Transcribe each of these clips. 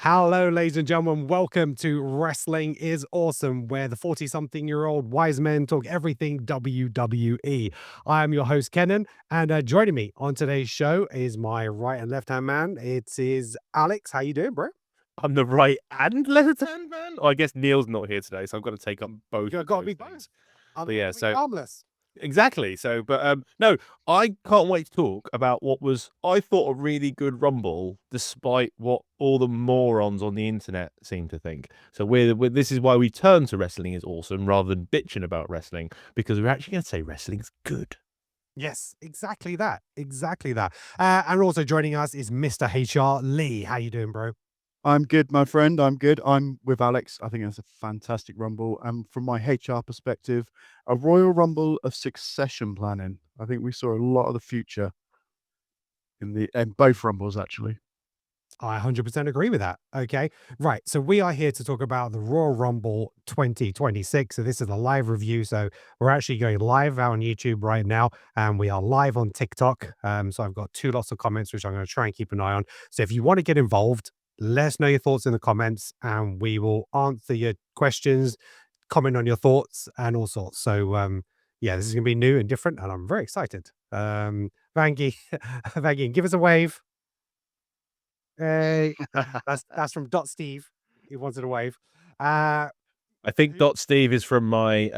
Hello, ladies and gentlemen. Welcome to Wrestling is Awesome, where the 40-something-year-old wise men talk everything WWE. I am your host, Kenan, and joining me on today's show is my right and left-hand man. It is Alex. How you doing, bro? I'm the right and left-hand man. Oh, I guess Neil's not here today, so I've got to take up both. You of got to those be both. things. I'm But yeah, so harmless. exactly. So, but no, I can't wait to talk about what was I thought a really good Rumble, despite what all the morons on the internet seem to think. So this is why we turn to Wrestling is Awesome rather than bitching about wrestling, because we're actually going to say wrestling's good. Yes, exactly that. Exactly that. And also joining us is Mr. HR Lee. How you doing, bro? I'm good, my friend. I'm good. I'm with Alex. I think that's a fantastic Rumble. And from my HR perspective, a Royal Rumble of succession planning. I think we saw a lot of the future in both Rumbles, actually. I 100% agree with that. Okay. Right. So we are here to talk about the Royal Rumble 2026. So this is a live review. So we're actually going live out on YouTube right now, and we are live on TikTok. So I've got two lots of comments, which I'm going to try and keep an eye on. So if you want to get involved, let us know your thoughts in the comments, and we will answer your questions, comment on your thoughts, and all sorts. So yeah, this is going to be new and different, and I'm very excited. Vangie, Vangie, give us a wave. Hey, that's from Dot Steve. He wanted a wave. I think Dot Steve is from my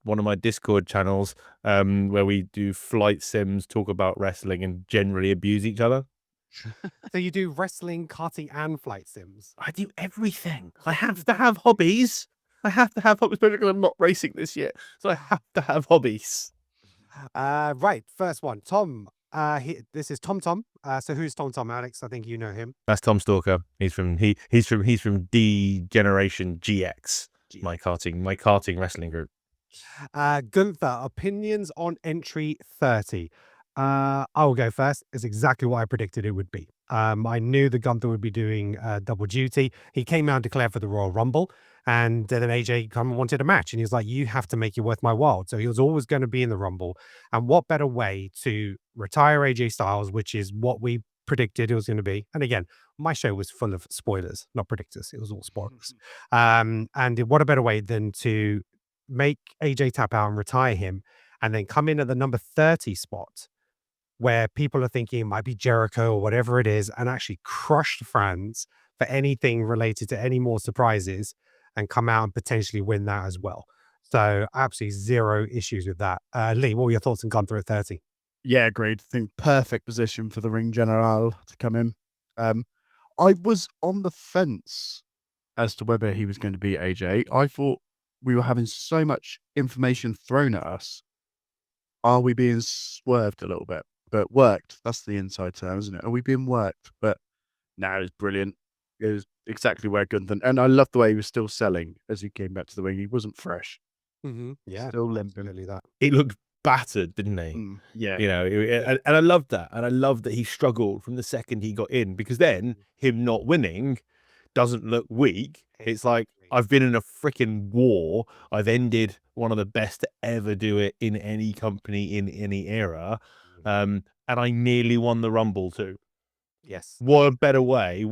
one of my Discord channels, where we do flight sims, talk about wrestling, and generally abuse each other. So you do wrestling, karting, and flight sims. I do everything. I have to have hobbies. I have to have hobbies, especially because I'm not racing this year, so I have to have hobbies. Right. First one, Tom. This is Tom Tom. So who's Tom Tom, Alex? I think you know him. That's Tom Stalker. He's from D Generation GX. My karting wrestling group. Gunther, opinions on entry 30. I will go first. It's exactly what I predicted it would be. I knew that Gunther would be doing double duty. He came out and declared for the Royal Rumble, and then AJ come wanted a match, and he was like, "You have to make it worth my while." So he was always going to be in the Rumble, and what better way to retire AJ Styles, which is what we predicted it was going to be. And again, my show was full of spoilers, not predictors. It was all spoilers. And what a better way than to make AJ tap out and retire him, and then come in at the number 30 spot where people are thinking it might be Jericho or whatever it is, and actually crush the fans for anything related to any more surprises and come out and potentially win that as well. So absolutely zero issues with that. Lee, what were your thoughts on Gunther at 30? Yeah, agreed. I think perfect position for the Ring General to come in. I was on the fence as to whether he was going to be AJ. I thought we were having so much information thrown at us. Are we being swerved a little bit? But worked. That's the inside term, isn't it? Are we being worked? But now it's brilliant. It was exactly where Gunther, and I love the way he was still selling as he came back to the ring. He wasn't fresh. Yeah, Still limping. absolutely that. He looked battered, didn't he? Yeah. You know, and I love that. And I love that he struggled from the second he got in, because then him not winning doesn't look weak. It's like, I've been in a freaking war. I've ended one of the best to ever do it in any company in any era. And I nearly won the Rumble too. Yes. What better way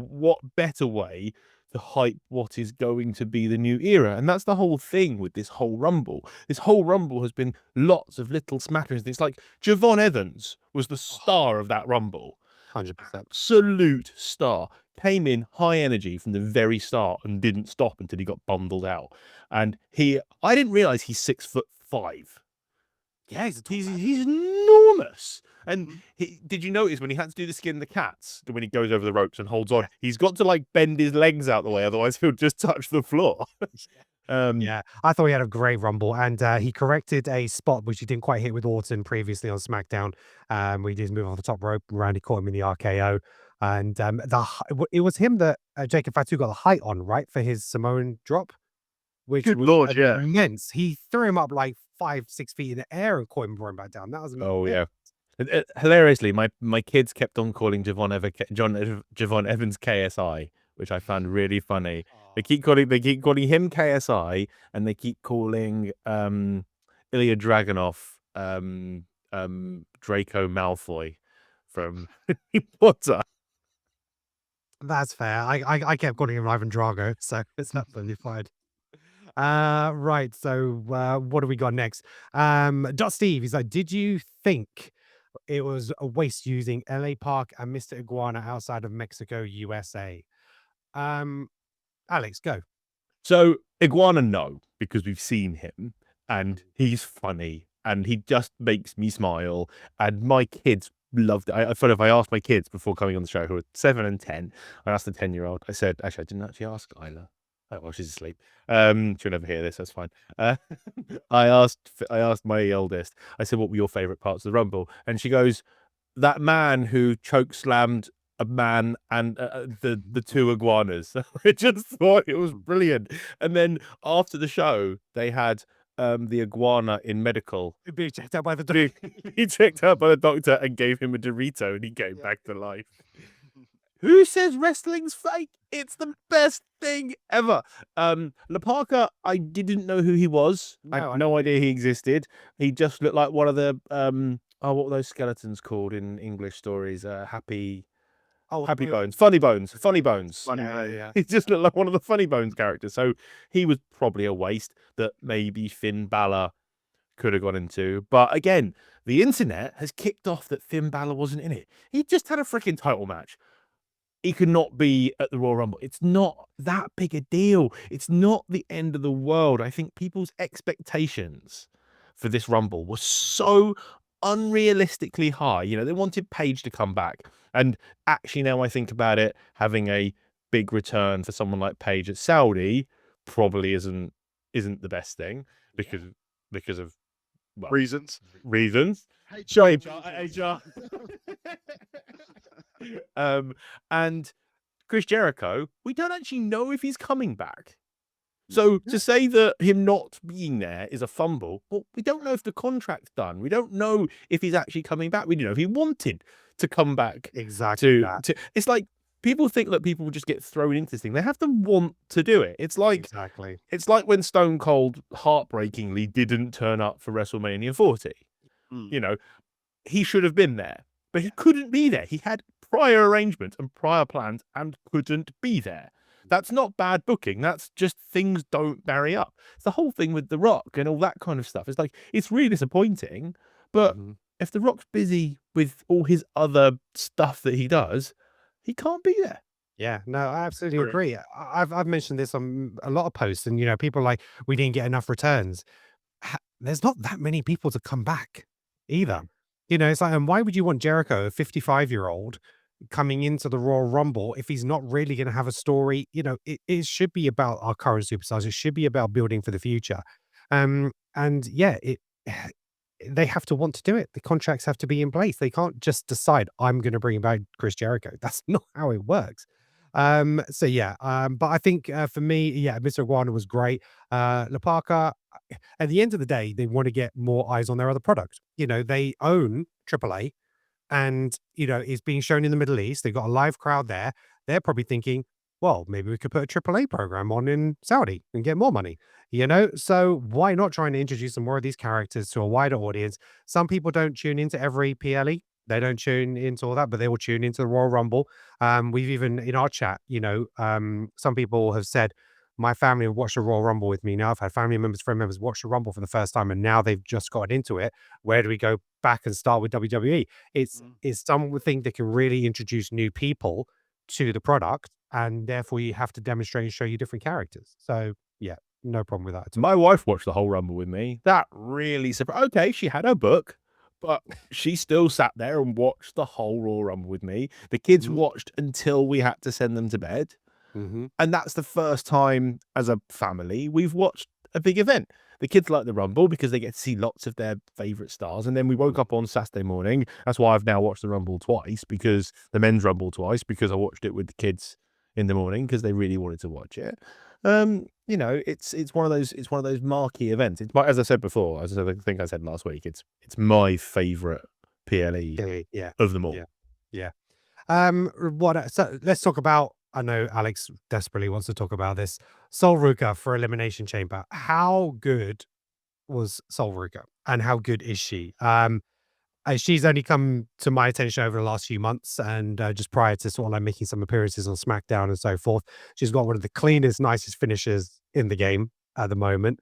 to hype what is going to be the new era? And that's the whole thing with this whole Rumble. This whole Rumble has been lots of little smatterings. It's like Javon Evans was the star of that Rumble. 100%. Absolute star. Came in high energy from the very start and didn't stop until he got bundled out. And I didn't realize he's 6'5". Yeah, he's enormous. And did you notice when he had to do the skin the cats, when he goes over the ropes and holds on, he's got to like bend his legs out the way, otherwise he'll just touch the floor. Yeah, I thought he had a great Rumble, and he corrected a spot which he didn't quite hit with Orton previously on SmackDown. We did move off the top rope. Randy caught him in the RKO, and it was him that Jacob Fatu got the height on, right, for his Samoan drop, which Good was Lord, yeah. immense. He threw him up like 5-6 feet in the air and caught him, brought him back down. That was yeah. Hilariously, my kids kept on calling Javon Evans KSI, which I found really funny. They keep calling him KSI, and they keep calling Ilya Dragunov Draco Malfoy from Harry Potter. That's fair. I kept calling him Ivan Drago, so it's absolutely fine. Right. So what do we got next? Dot Steve, he's like, did you think it was a waste using LA Park and Mr. Iguana outside of Mexico, USA? Alex, go. So Iguana, no, because we've seen him and he's funny and he just makes me smile. And my kids loved it. I thought if I asked my kids before coming on the show, who are 7 and 10, I asked the 10-year-old, I said, actually, I didn't actually ask Isla. Oh, well, she's asleep. She'll never hear this. That's fine. I asked my eldest, I said, what were your favorite parts of the Rumble? And she goes, that man who choke slammed a man and the two iguanas. I just thought it was brilliant. And then after the show, they had the iguana in medical. Being checked out by the doctor. He checked out by the doctor and gave him a Dorito, and he came back to life. Who says wrestling's fake? It's the best thing ever. La Parka, I didn't know who he was. I had no idea he existed. He just looked like one of the what were those skeletons called in English stories? Happy Bones, Funny Bones. Yeah. He just looked like one of the Funny Bones characters. So he was probably a waste that maybe Finn Balor could have gone into. But again, the internet has kicked off that Finn Balor wasn't in it. He just had a freaking title match. He could not be at the Royal Rumble. It's not that big a deal. It's not the end of the world. I think people's expectations for this Rumble were so unrealistically high. You know, they wanted Paige to come back. And actually, now I think about it, having a big return for someone like Paige at Saudi probably isn't the best thing because of well, Reasons. HR. And Chris Jericho, we don't actually know if he's coming back. So to say that him not being there is a fumble, well, we don't know if the contract's done. We don't know if he's actually coming back. We don't know if he wanted to come back. Exactly. It's like people think that people will just get thrown into this thing. They have to want to do it. It's like It's like when Stone Cold heartbreakingly didn't turn up for WrestleMania 40. You know, he should have been there, but he couldn't be there. He had prior arrangements and prior plans and couldn't be there. That's not bad booking. That's just things don't marry up. It's the whole thing with The Rock and all that kind of stuff. It's like, it's really disappointing, but if The Rock's busy with all his other stuff that he does, he can't be there. Yeah, no, I absolutely agree. I've mentioned this on a lot of posts, and people are like, we didn't get enough returns. There's not that many people to come back either. It's like, and why would you want Jericho, a 55-year-old, coming into the Royal Rumble if he's not really going to have a story? It should be about our current superstars. It should be about building for the future. And yeah, they have to want to do it. The contracts have to be in place. They can't just decide, I'm going to bring back Chris Jericho. That's not how it works. So yeah, but I think for me, yeah, Mr. Iguana was great. La Parka, at the end of the day, they want to get more eyes on their other product. They own AAA, and it's being shown in the Middle East. They've got a live crowd there. They're probably thinking, well, maybe we could put a AAA program on in Saudi and get more money. So why not trying to introduce some more of these characters to a wider audience? Some people don't tune into every PLE. They don't tune into all that, but they will tune into the Royal Rumble. We've even in our chat, some people have said, my family have watched the Royal Rumble with me. Now I've had family members, friend members watch the Rumble for the first time, and now they've just gotten into it. Where do we go back and start with WWE? It's something that can really introduce new people to the product, and therefore you have to demonstrate and show you different characters. So yeah, no problem with that. My wife watched the whole Rumble with me. That really surprised. Okay, she had her book, but she still sat there and watched the whole Royal Rumble with me. The kids watched until we had to send them to bed. And that's the first time as a family we've watched a big event. The kids like the Rumble because they get to see lots of their favorite stars. And then we woke up on Saturday morning. That's why I've now watched the Rumble twice, because the men's Rumble twice, because I watched it with the kids in the morning because they really wanted to watch it. It's one of those marquee events. It's as I said before, as I think I said last week, it's my favorite PLE of them all. Yeah. So let's talk about, I know Alex desperately wants to talk about this, Sol Ruka for Elimination Chamber. How good was Sol Ruka, and how good is she? She's only come to my attention over the last few months, and just prior to sort of like making some appearances on SmackDown and so forth. She's got one of the cleanest, nicest finishes in the game at the moment.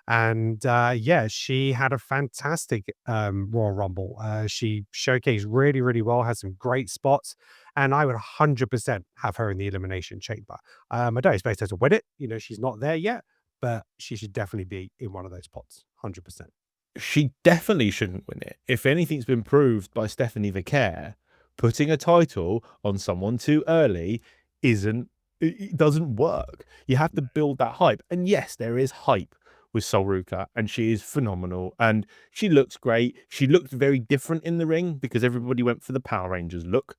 And yeah, she had a fantastic Royal Rumble. She showcased really, really well, had some great spots, and I would 100% have her in the Elimination Chamber. I don't expect her to win it. You know, she's not there yet, but she should definitely be in one of those spots, 100%. She definitely shouldn't win it. If anything's been proved by Stephanie Vicaire, putting a title on someone too early it doesn't work. You have to build that hype. And yes, there is hype with Sol Ruka, and she is phenomenal, and she looks great. She looked very different in the ring because everybody went for the Power Rangers look.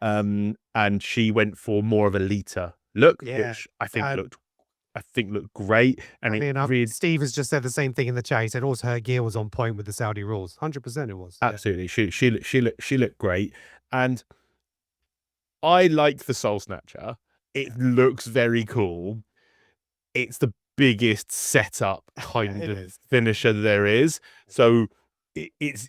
And she went for more of a Lita look, Yeah, which I think looked great. And funny it enough, really Steve has just said the same thing in the chat. He said also her gear was on point with the Saudi rules. 100% it was. Yeah. absolutely she looked great. And I like the Soul Snatcher. It looks very cool. It's the biggest setup kind It of is. finisher there is. So it's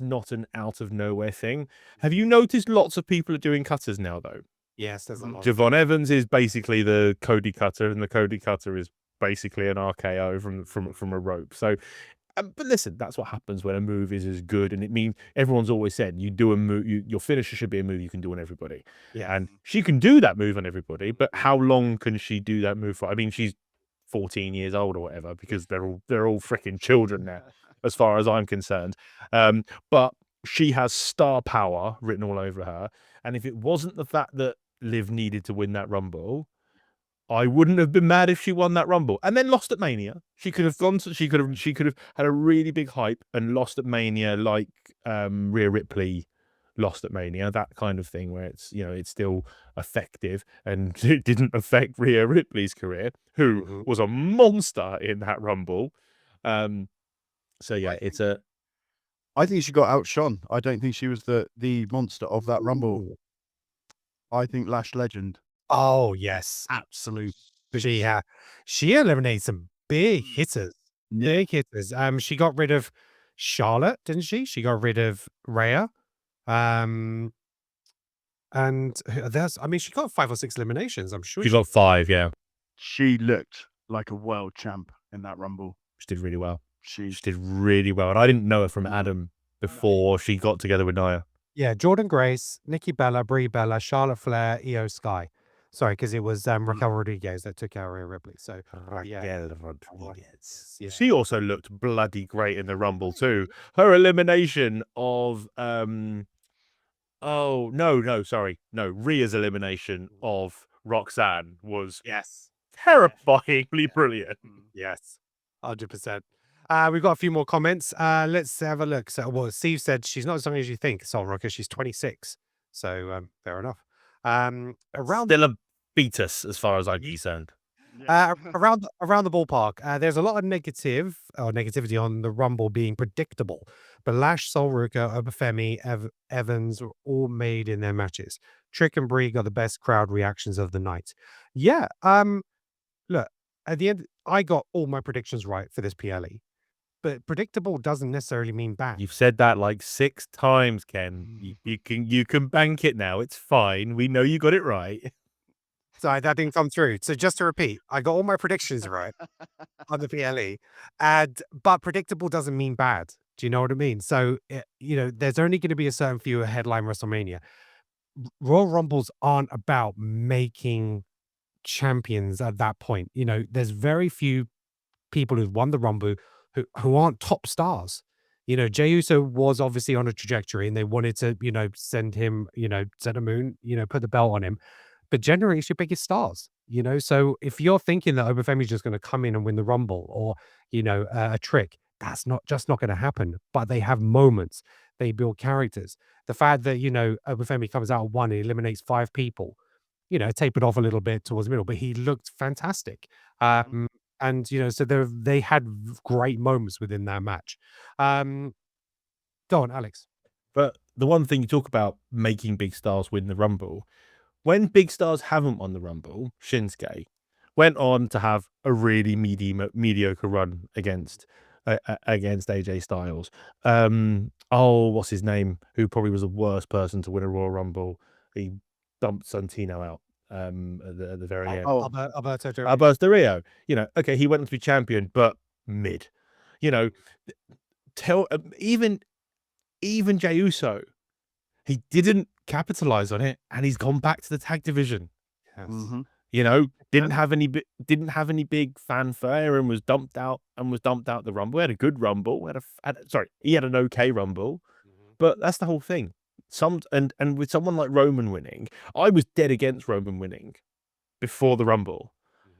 not an out of nowhere thing. Have you noticed lots of people are doing cutters now though? Yes, there's a lot. Javon Evans is basically the Cody Cutter, and the Cody Cutter is basically an RKO from a rope. So, but listen, that's what happens when a move is as good. And it means everyone's always said you do a move, your finisher should be a move you can do on everybody. Yeah. And she can do that move on everybody, but how long can she do that move for? I mean, she's 14 years old or whatever, because they're all freaking children now, as far as I'm concerned. But she has star power written all over her. And if it wasn't the fact that Liv needed to win that Rumble, I wouldn't have been mad if she won that Rumble and then lost at Mania. She could have had a really big hype and lost at Mania, like Rhea Ripley lost at Mania, that kind of thing, where it's, you know, it's still effective, and it didn't affect Rhea Ripley's career, who was a monster in that Rumble. So yeah, I think she got outshone. I don't think she was the monster of that Rumble. I think Lash Legend. Oh yes, absolute. She eliminated some big hitters. Big hitters. She got rid of Charlotte, didn't she? She got rid of Rhea. And she got 5 or 6 eliminations. I'm sure she got 5. Yeah, She looked like a world champ in that Rumble. she did really well. She did really well, and I didn't know her from Adam before she got together with Nia. Yeah, Jordan Grace, Nikki Bella, Brie Bella, Charlotte Flair, Io Sky. Sorry, because it was Raquel Rodriguez that took out Rhea Ripley. So Raquel Rodriguez. Yeah. She also looked bloody great in the Rumble too. Her elimination of Rhea's elimination of Roxanne was terrifyingly brilliant. Yes, 100%. We've got a few more comments. Let's have a look. So, well, Steve said she's not as young as you think, Sol Ruka. She's 26. So, fair enough. Still a beatus as far as I'm concerned. Around the ballpark, there's a lot of negativity on the Rumble being predictable. But Lash, Sol Ruka, Obafemi, Evans were all made in their matches. Trick and Brie got the best crowd reactions of the night. Yeah. Look, at the end, I got all my predictions right for this PLE. But predictable doesn't necessarily mean bad. You've said that like 6 times, Ken. You can bank it now. It's fine. We know you got it right. Sorry, that didn't come through. So just to repeat, I got all my predictions right on the PLE, but predictable doesn't mean bad. Do you know what I mean? So, there's only going to be a certain few at headline WrestleMania. Royal Rumbles aren't about making champions at that point. There's very few people who've won the Rumble who aren't top stars. Jey Uso was obviously on a trajectory, and they wanted to, send him, send a moon, put the belt on him. But generally, it's your biggest stars, So if you're thinking that Obafemi's just going to come in and win the Rumble, or a Trick, that's not going to happen. But they have moments. They build characters. The fact that Obafemi comes out one and eliminates 5 people, tapered off a little bit towards the middle, but he looked fantastic. And so they had great moments within that match. Go on, Alex. But the one thing you talk about, making big stars win the Rumble, when big stars haven't won the Rumble, Shinsuke went on to have a really mediocre run against against AJ Styles. What's his name? Who probably was the worst person to win a Royal Rumble? He dumped Santino out at the very end. Alberto Del Rio. Alberto Rio. Okay, he went on to be champion, but mid. Even Jey Uso, he didn't capitalize on it, and he's gone back to the tag division. Yes. Mm-hmm. Didn't have any big fanfare and was dumped out the Rumble. He had a good Rumble. He had an okay Rumble, but that's the whole thing. And with someone like Roman winning, I was dead against Roman winning before the Rumble,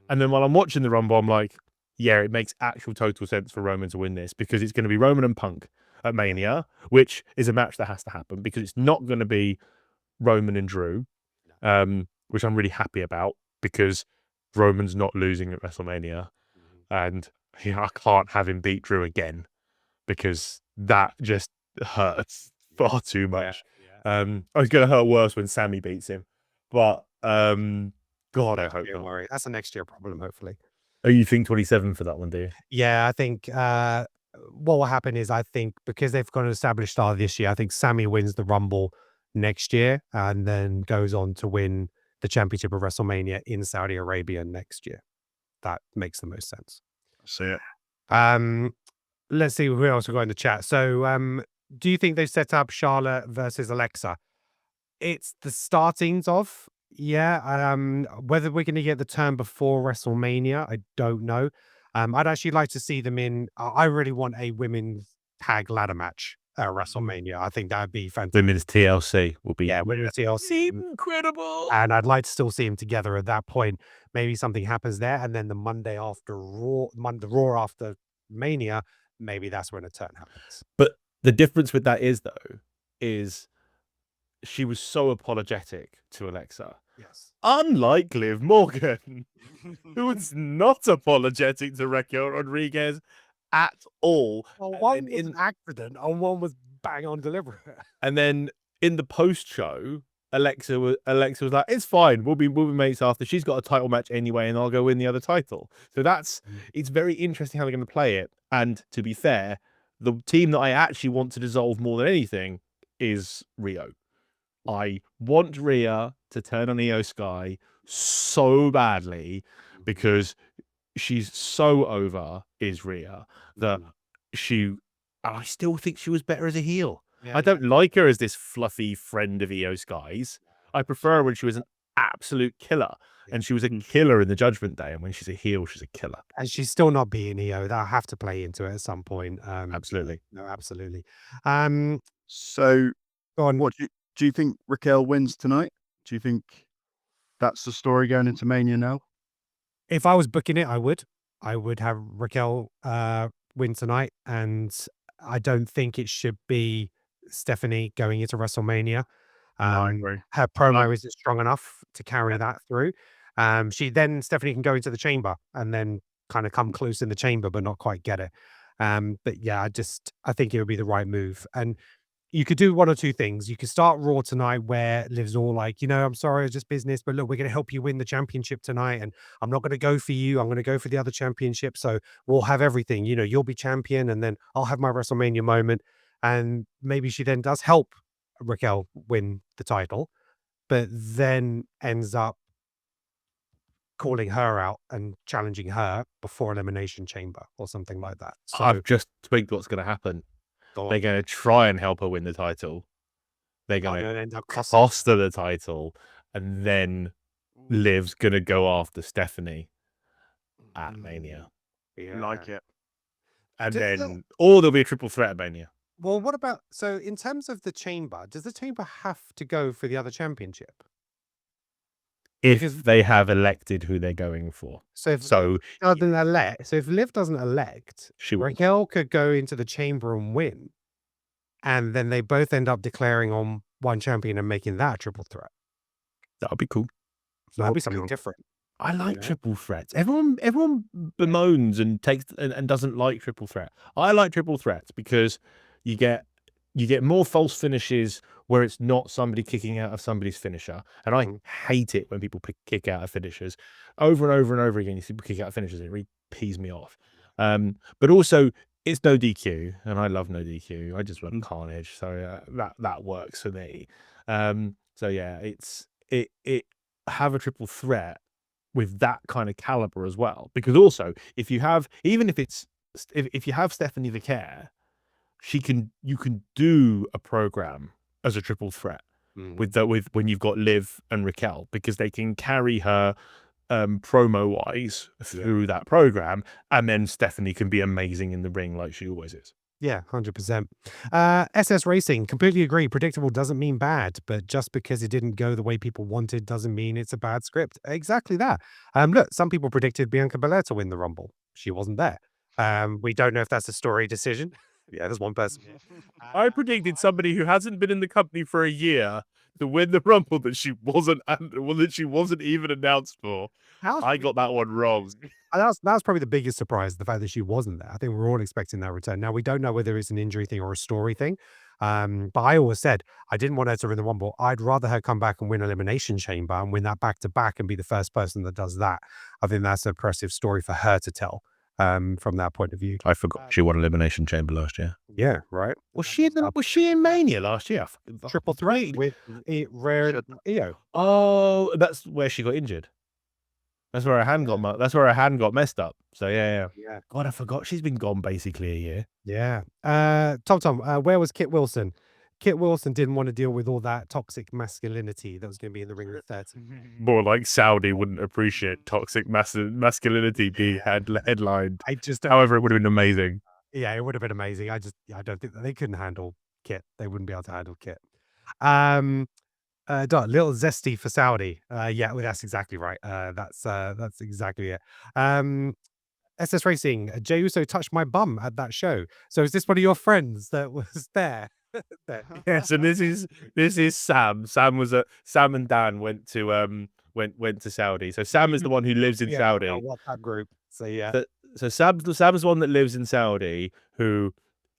and then while I'm watching the Rumble, I'm like, yeah, it makes actual total sense for Roman to win this because it's going to be Roman and Punk at Mania, which is a match that has to happen because it's not going to be Roman and Drew, which I'm really happy about because Roman's not losing at WrestleMania, and I can't have him beat Drew again because that just hurts far too much. It's going to hurt worse when Sami beats him, but God, I hope Don't not. worry, that's a next year problem, hopefully. Oh, you think 27 for that one, do you? Yeah, I think what will happen is I think because they've got an established star this year, I think Sami wins the Rumble next year and then goes on to win the championship of WrestleMania in Saudi Arabia next year. That makes the most sense. See it. Let's see who else we got in the chat. So, do you think they've set up Charlotte versus Alexa? It's the startings of, yeah. Whether we're going to get the turn before WrestleMania, I don't know. I'd actually like to see them in. I really want a women's tag ladder match at WrestleMania. I think that'd be fantastic. Women's TLC will be Women's TLC, incredible. and I'd like to still see them together at that point. Maybe something happens there, and then the Monday after Raw, the Raw after Mania, maybe that's when a turn happens. But the difference with that is she was so apologetic to Alexa. Yes. Unlike Liv Morgan, who was not apologetic to Raquel Rodriguez at all. Well, And one then was an accident, and one was bang on deliberate. And then in the post show, Alexa was like, "It's fine. We'll be mates after. She's got a title match anyway, and I'll go win the other title." So it's very interesting how they're going to play it. And to be fair, the team that I actually want to dissolve more than anything is Rio. I want Rhea to turn on Io Sky so badly because she's so over, is Rhea, that I still think she was better as a heel. I don't like her as this fluffy friend of Io Sky's. I prefer her when she was an absolute killer, and she was a killer in the Judgment Day, and when she's a heel, she's a killer. And she's still not being Io. That'll have to play into it at some point. Absolutely. No, absolutely. So, Go on. what do you think Raquel wins tonight? Do you think that's the story going into Mania now? If I was booking it, I would. I would have Raquel win tonight, and I don't think it should be Stephanie going into WrestleMania. I agree. Her promo isn't strong enough to carry that through. Stephanie can go into the chamber and then kind of come close in the chamber, but not quite get it. But yeah, I think it would be the right move. And you could do one or two things. You could start Raw tonight where Liv's all like, I'm sorry, it's just business, but look, we're going to help you win the championship tonight. And I'm not going to go for you. I'm going to go for the other championship. So we'll have everything, you'll be champion and then I'll have my WrestleMania moment. And maybe she then does help Raquel win the title, but then ends up calling her out and challenging her before Elimination Chamber or something like that. So I've just twigged what's going to happen. They're going to try and help her win the title. They're going to end up cost her the title, and then Liv's going to go after Stephanie at Mania. Yeah. Like it. And or there'll be a triple threat at Mania. Well, what about, so in terms of the chamber, does the chamber have to go for the other championship? If they have elected who they're going for. So if Liv doesn't elect, Raquel could go into the chamber and win. And then they both end up declaring on one champion and making that a triple threat. That would be cool. That'd be something different. I like triple threats. Everyone bemoans and takes and doesn't like triple threat. I like triple threats because you get more false finishes where it's not somebody kicking out of somebody's finisher. And I hate it when people kick out of finishers. Over and over and over again, you see people kick out of finishers. It really pees me off. But also, it's no DQ, and I love no DQ. I just want Carnage, so that works for me. So yeah, it have a triple threat with that kind of caliber as well. Because also, if you have, even if it's if you have Stephanie the Care, you can do a program as a triple threat with when you've got Liv and Raquel, because they can carry her promo wise through that program, and then Stephanie can be amazing in the ring like she always is. Yeah, 100%. SS Racing, completely agree. Predictable doesn't mean bad, but just because it didn't go the way people wanted doesn't mean it's a bad script. Exactly that. Look, some people predicted Bianca Belair to win the Rumble. She wasn't there. We don't know if that's a story decision. Yeah, there's one person here. I predicted somebody who hasn't been in the company for a year to win the Rumble that she wasn't even announced for. I got that one wrong. That was probably the biggest surprise, the fact that she wasn't there. I think we're all expecting that return. Now, we don't know whether it's an injury thing or a story thing. But I always said I didn't want her to win the Rumble. I'd rather her come back and win Elimination Chamber and win that back to back and be the first person that does that. I think that's an impressive story for her to tell from that point of view. I forgot she won Elimination Chamber last year. Yeah, right. Was she in Mania last year? Triple threat with Rare Io. Oh, that's where she got injured. That's where her hand got messed up. So yeah. God, I forgot she's been gone basically a year. Yeah. Tom, where was Kit Wilson? Kit Wilson didn't want to deal with all that toxic masculinity that was going to be in the ring at 30. More like Saudi wouldn't appreciate toxic masculinity being headlined. However, it would have been amazing. Yeah, it would have been amazing. I don't think they couldn't handle Kit. They wouldn't be able to handle Kit. Little zesty for Saudi. Yeah, well, that's exactly right. That's exactly it. SS Racing, Jey Uso touched my bum at that show. So is this one of your friends that was there? Yeah, so this is Sam. Sam and Dan went to Saudi. So Sam is the one who lives in Saudi. WhatsApp group. So yeah. So Sam's the one that lives in Saudi, who,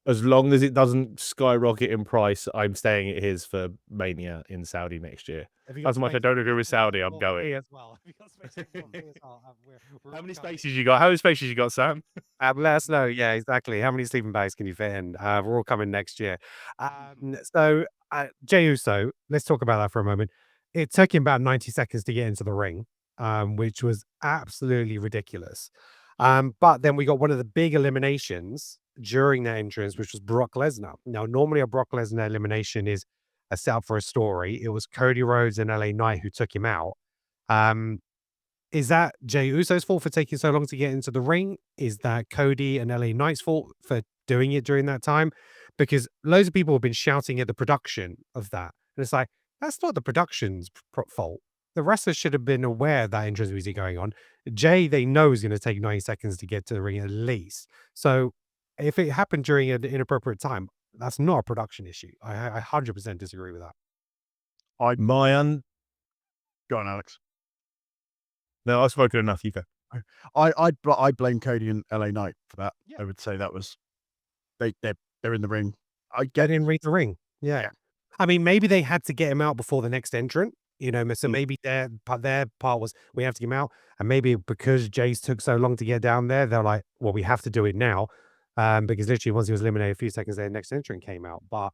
as long as it doesn't skyrocket in price, I'm staying at his for Mania in Saudi next year. As much as I don't agree with Saudi, I'm going. As well. How many spaces you got? How many spaces you got, Sam? Let us know. Yeah, exactly. How many sleeping bags can you fit in? We're all coming next year. So Jey Uso, let's talk about that for a moment. It took him about 90 seconds to get into the ring, which was absolutely ridiculous. But then we got one of the big eliminations during the entrance, which was Brock Lesnar. Now, normally a Brock Lesnar elimination is a setup for a story. It was Cody Rhodes and LA Knight who took him out. Is that Jey Uso's fault for taking so long to get into the ring? Is that Cody and LA Knight's fault for doing it during that time? Because loads of people have been shouting at the production of that. And it's like, that's not the production's fault. The wrestlers should have been aware that entrance music going on. Jay, they know, is going to take 90 seconds to get to the ring at least. So if it happened during an inappropriate time, that's not a production issue. I 100% disagree with that. Go on, Alex. No, I've spoken enough. You go. I blame Cody and LA Knight for that. Yeah. I would say that was they're in the ring. I get in the ring. Yeah. I mean, maybe they had to get him out before the next entrant. You know, so maybe their part was we have to get him out, and maybe because Jay's took so long to get down there, they're like, well, we have to do it now, because literally once he was eliminated, a few seconds later, the next entrant came out. But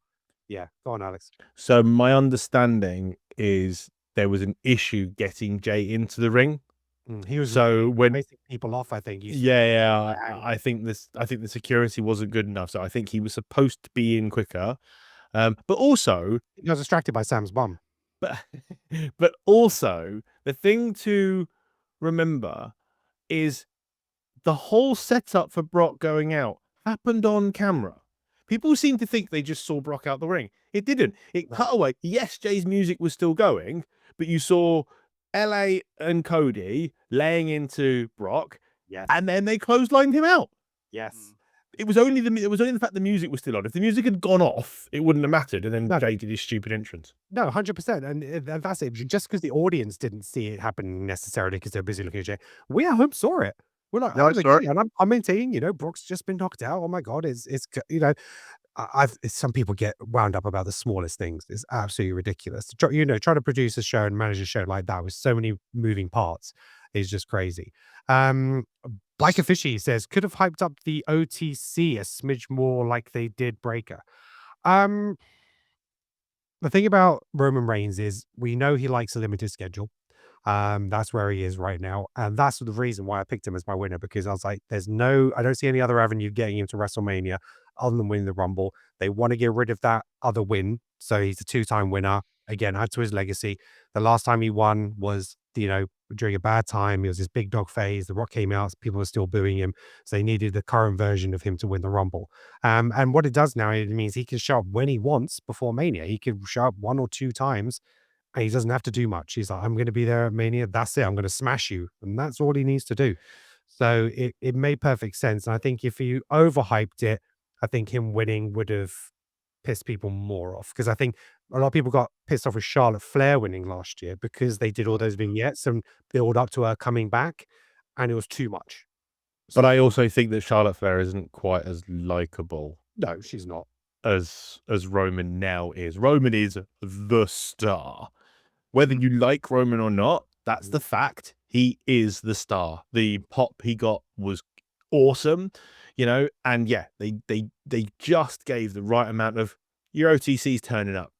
yeah, go on, Alex. So my understanding is there was an issue getting Jay into the ring. He was facing people off, I think. I think the security wasn't good enough, so I think he was supposed to be in quicker, but also he was distracted by Sam's bum. But also the thing to remember is the whole setup for Brock going out happened on camera. People seem to think they just saw Brock out the ring. It didn't. It cut away. Yes, Jay's music was still going, but you saw LA and Cody laying into Brock, and then they clotheslined him out. Yes. It was only the fact the music was still on. If the music had gone off, it wouldn't have mattered. And then Jay did his stupid entrance. No, 100%. And that's it. Just because the audience didn't see it happen necessarily because they're busy looking at Jay, we at home saw it. We're like, no, sorry. And I'm maintaining, Brock's just been knocked out. Oh my God, it's some people get wound up about the smallest things. It's absolutely ridiculous. Trying to produce a show and manage a show like that with so many moving parts is just crazy. Biker Fishy says, could have hyped up the OTC a smidge more like they did Breaker. The thing about Roman Reigns is we know he likes a limited schedule. That's where he is right now. And that's the reason why I picked him as my winner, because I was like, I don't see any other avenue getting him to WrestleMania other than winning the Rumble. They want to get rid of that other win. So he's a 2-time winner. Again, add to his legacy. The last time he won was, during a bad time. It was his big dog phase. The Rock came out. People were still booing him. So they needed the current version of him to win the Rumble. And what it does now, it means he can show up when he wants before Mania. He can show up 1 or 2 times and he doesn't have to do much. He's like, I'm going to be there at Mania. That's it. I'm going to smash you. And that's all he needs to do. So it made perfect sense. And I think if you overhyped it, I think him winning would have pissed people more off. Because I think a lot of people got pissed off with Charlotte Flair winning last year because they did all those vignettes and build up to her coming back. And it was too much. But I also think that Charlotte Flair isn't quite as likable. No, she's not. As Roman now is. Roman is the star. Whether you like Roman or not, that's the fact. He is the star. The pop he got was awesome, and yeah, they just gave the right amount of your OTC's turning up.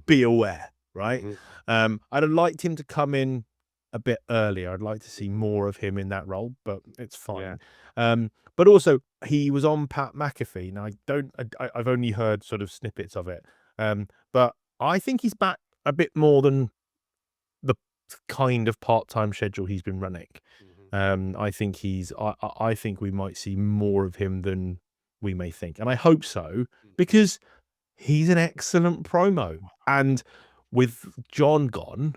Be aware, right? I'd have liked him to come in a bit earlier. I'd like to see more of him in that role, but it's fine. Yeah. But also he was on Pat McAfee. Now I've only heard sort of snippets of it. But I think he's back a bit more than the kind of part-time schedule he's been running. I think I think we might see more of him than we may think. And I hope so, because he's an excellent promo. And with John gone,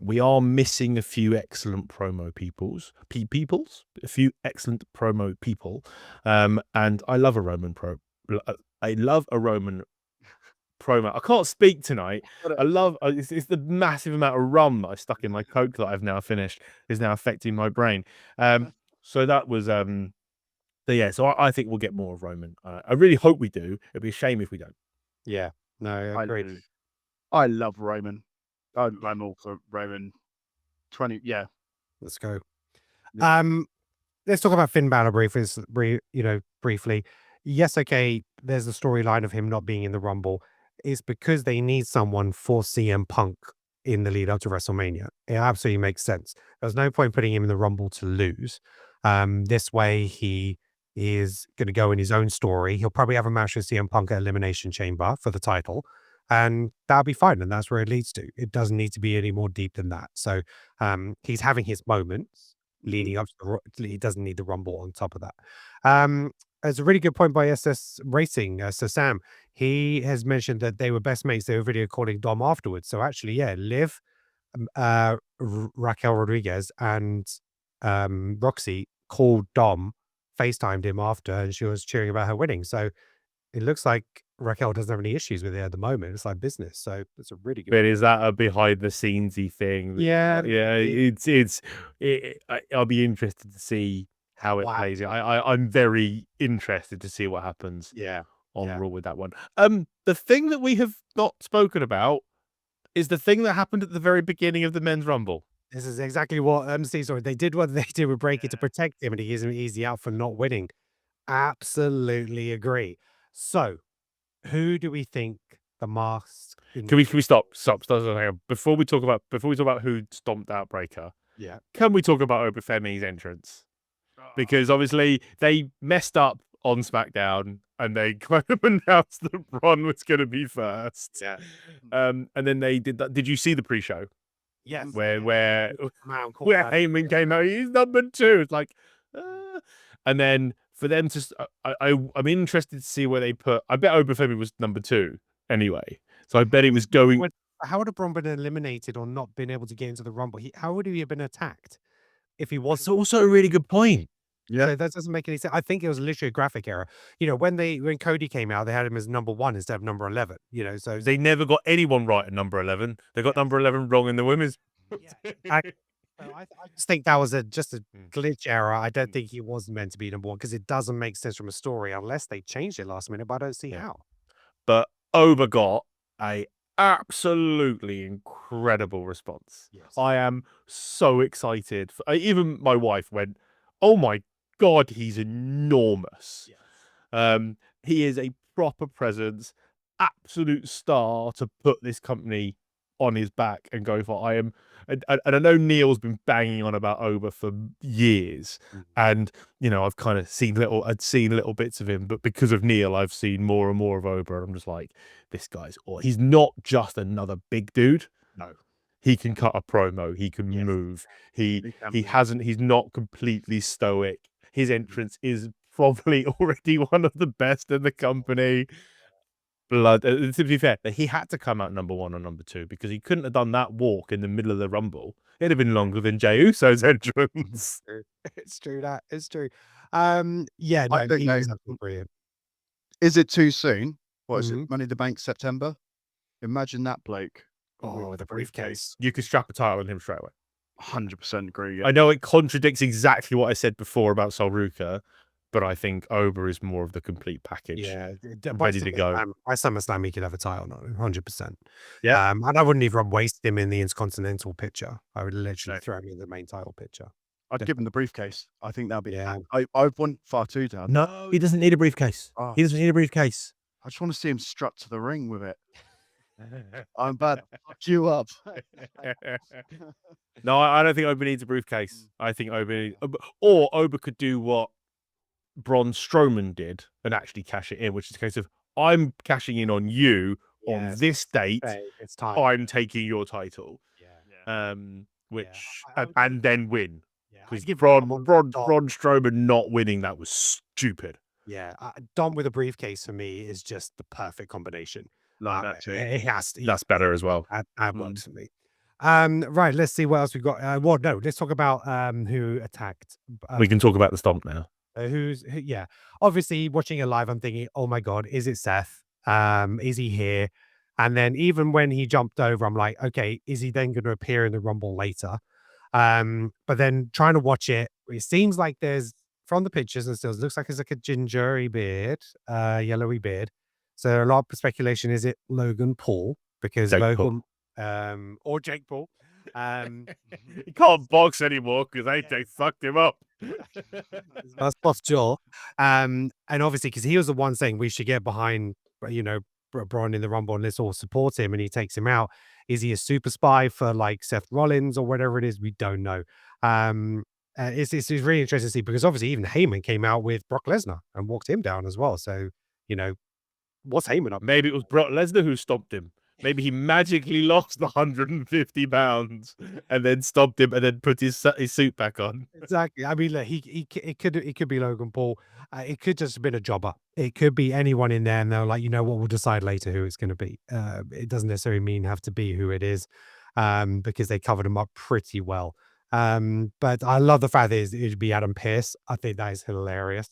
we are missing a few excellent promo a few excellent promo people. And I love a Roman promo. I can't speak tonight. I love it's the massive amount of rum that I stuck in my Coke that I've now finished is now affecting my brain. So that was so I think we'll get more of Roman. I really hope we do. It'd be a shame if we don't. Yeah, no, I agree. I love Roman. I'm all for Roman. 20, yeah. Let's go. Let's talk about Finn Balor briefly. Yes, okay, there's a storyline of him not being in the Rumble. It's because they need someone for CM Punk in the lead up to WrestleMania. It absolutely makes sense. There's no point putting him in the Rumble to lose. This way, he is going to go in his own story. He'll probably have a match with CM Punk at Elimination Chamber for the title. And that'll be fine. And that's where it leads to. It doesn't need to be any more deep than that. So he's having his moments leading up to he doesn't need the Rumble on top of that. It's a really good point by SS Racing. So Sam, he has mentioned that they were best mates. They were video calling Dom afterwards. So actually, Liv, Raquel Rodriguez and Roxy called Dom, FaceTimed him after, and she was cheering about her winning. So it looks like Raquel doesn't have any issues with it at the moment. It's like business. So it's a really good. But is that a behind the scenesy thing? Yeah. I'll be interested to see how it plays. I'm very interested to see what happens. On Raw with that one. The thing that we have not spoken about is the thing that happened at the very beginning of the Men's Rumble. This is exactly what they did what they did with Breaker to protect him, and he isn't easy out for not winning. Absolutely agree. So, who do we think the mask? Can we stop? Before we talk about who stomped out Breaker, can we talk about Obafemi's entrance? Because obviously they messed up on SmackDown and they kind of announced that Ron was going to be first. And then they did that. Did you see the pre-show? Yes. Where Heyman came out, he's number 2. It's like, and then for them to, I'm interested to see where they put. I bet Obafemi was number 2 anyway. So I bet he was going. How would have Braun been eliminated or not been able to get into the Rumble? How would he have been attacked if he was? That's also a really good point. Yeah, so that doesn't make any sense. I think it was literally a graphic error. When Cody came out, they had him as number 1 instead of number 11. So they never got anyone right at number 11. They got number 11 wrong in the women's. I just think that was just a glitch error. I don't think he was meant to be number 1 because it doesn't make sense from a story unless they changed it last minute. But I don't see how. But Oba got a absolutely incredible response. Yes. I am so excited. Even my wife went, "Oh my God, he's enormous. He is a proper presence, absolute star to put this company on his back and go for. And I know Neil's been banging on about Oba for years, and I've kind of seen little bits of him, but because of Neil, I've seen more and more of Oba, and I'm just like, this guy's. He's not just another big dude. No. He can cut a promo. He can move. He's not completely stoic. His entrance is probably already one of the best in the company. To be fair, he had to come out number 1 or number 2 because he couldn't have done that walk in the middle of the Rumble. It'd have been longer than Jey Uso's entrance. It's true. That is true. Yeah, no, I don't he know. was absolutely brilliant. Is it too soon? What is Mhm. it? Money in the Bank September? Imagine that bloke. With a briefcase. You could strap a title on him straight away. 100% agree. Yeah. I know it contradicts exactly what I said before about Sol Ruka, but I think Oba is more of the complete package. Yeah, ready to go. By SummerSlam, he could have a title on him, 100%. Yeah. And I wouldn't even waste him in the Intercontinental picture. I would literally No. throw him in the main title picture. I'd give him the briefcase. I think that'd be. Yeah. I've won far too down. No, he doesn't need a briefcase. Oh, He doesn't need a briefcase. I just want to see him strut to the ring with it. I'm bad. Fuck you up. No, I don't think Oba needs a briefcase. I think Oba could do what Braun Strowman did and actually cash it in, which is a case of, I'm cashing in on you on this date. It's time. I'm taking your title. And then win. Because Braun Strowman not winning, that was stupid. Yeah, Dom with a briefcase for me is just the perfect combination. It has to. That's better as well. That works for me. Right, let's see what else we've got. Let's talk about who attacked. We can talk about the stomp now. Obviously, watching it live, I'm thinking, oh my God, is it Seth? Is he here? And then even when he jumped over, I'm like, okay, is he then going to appear in the Rumble later? But then trying to watch it, it seems like there's, from the pictures and stills, looks like it's like a gingery beard, yellowy beard. So a lot of speculation, is it Logan Paul? Because Logan, or Jake Paul. He can't box anymore because they fucked him up. That's off jaw. And obviously, because he was the one saying we should get behind, Braun in the Rumble and let's all support him, and he takes him out. Is he a super spy for like Seth Rollins or whatever it is? We don't know. It's really interesting to see, because obviously even Heyman came out with Brock Lesnar and walked him down as well. So, what's Heyman up? Maybe it was Brock Lesnar who stopped him. Maybe he magically lost the 150 pounds and then stopped him and then put his suit back on. Exactly. I mean, look, it could be Logan Paul. It could just have been a jobber. It could be anyone in there, and they're like, we'll decide later who it's going to be. It doesn't necessarily have to be who it is, because they covered him up pretty well. But I love the fact that it'd be Adam Pearce. I think that is hilarious.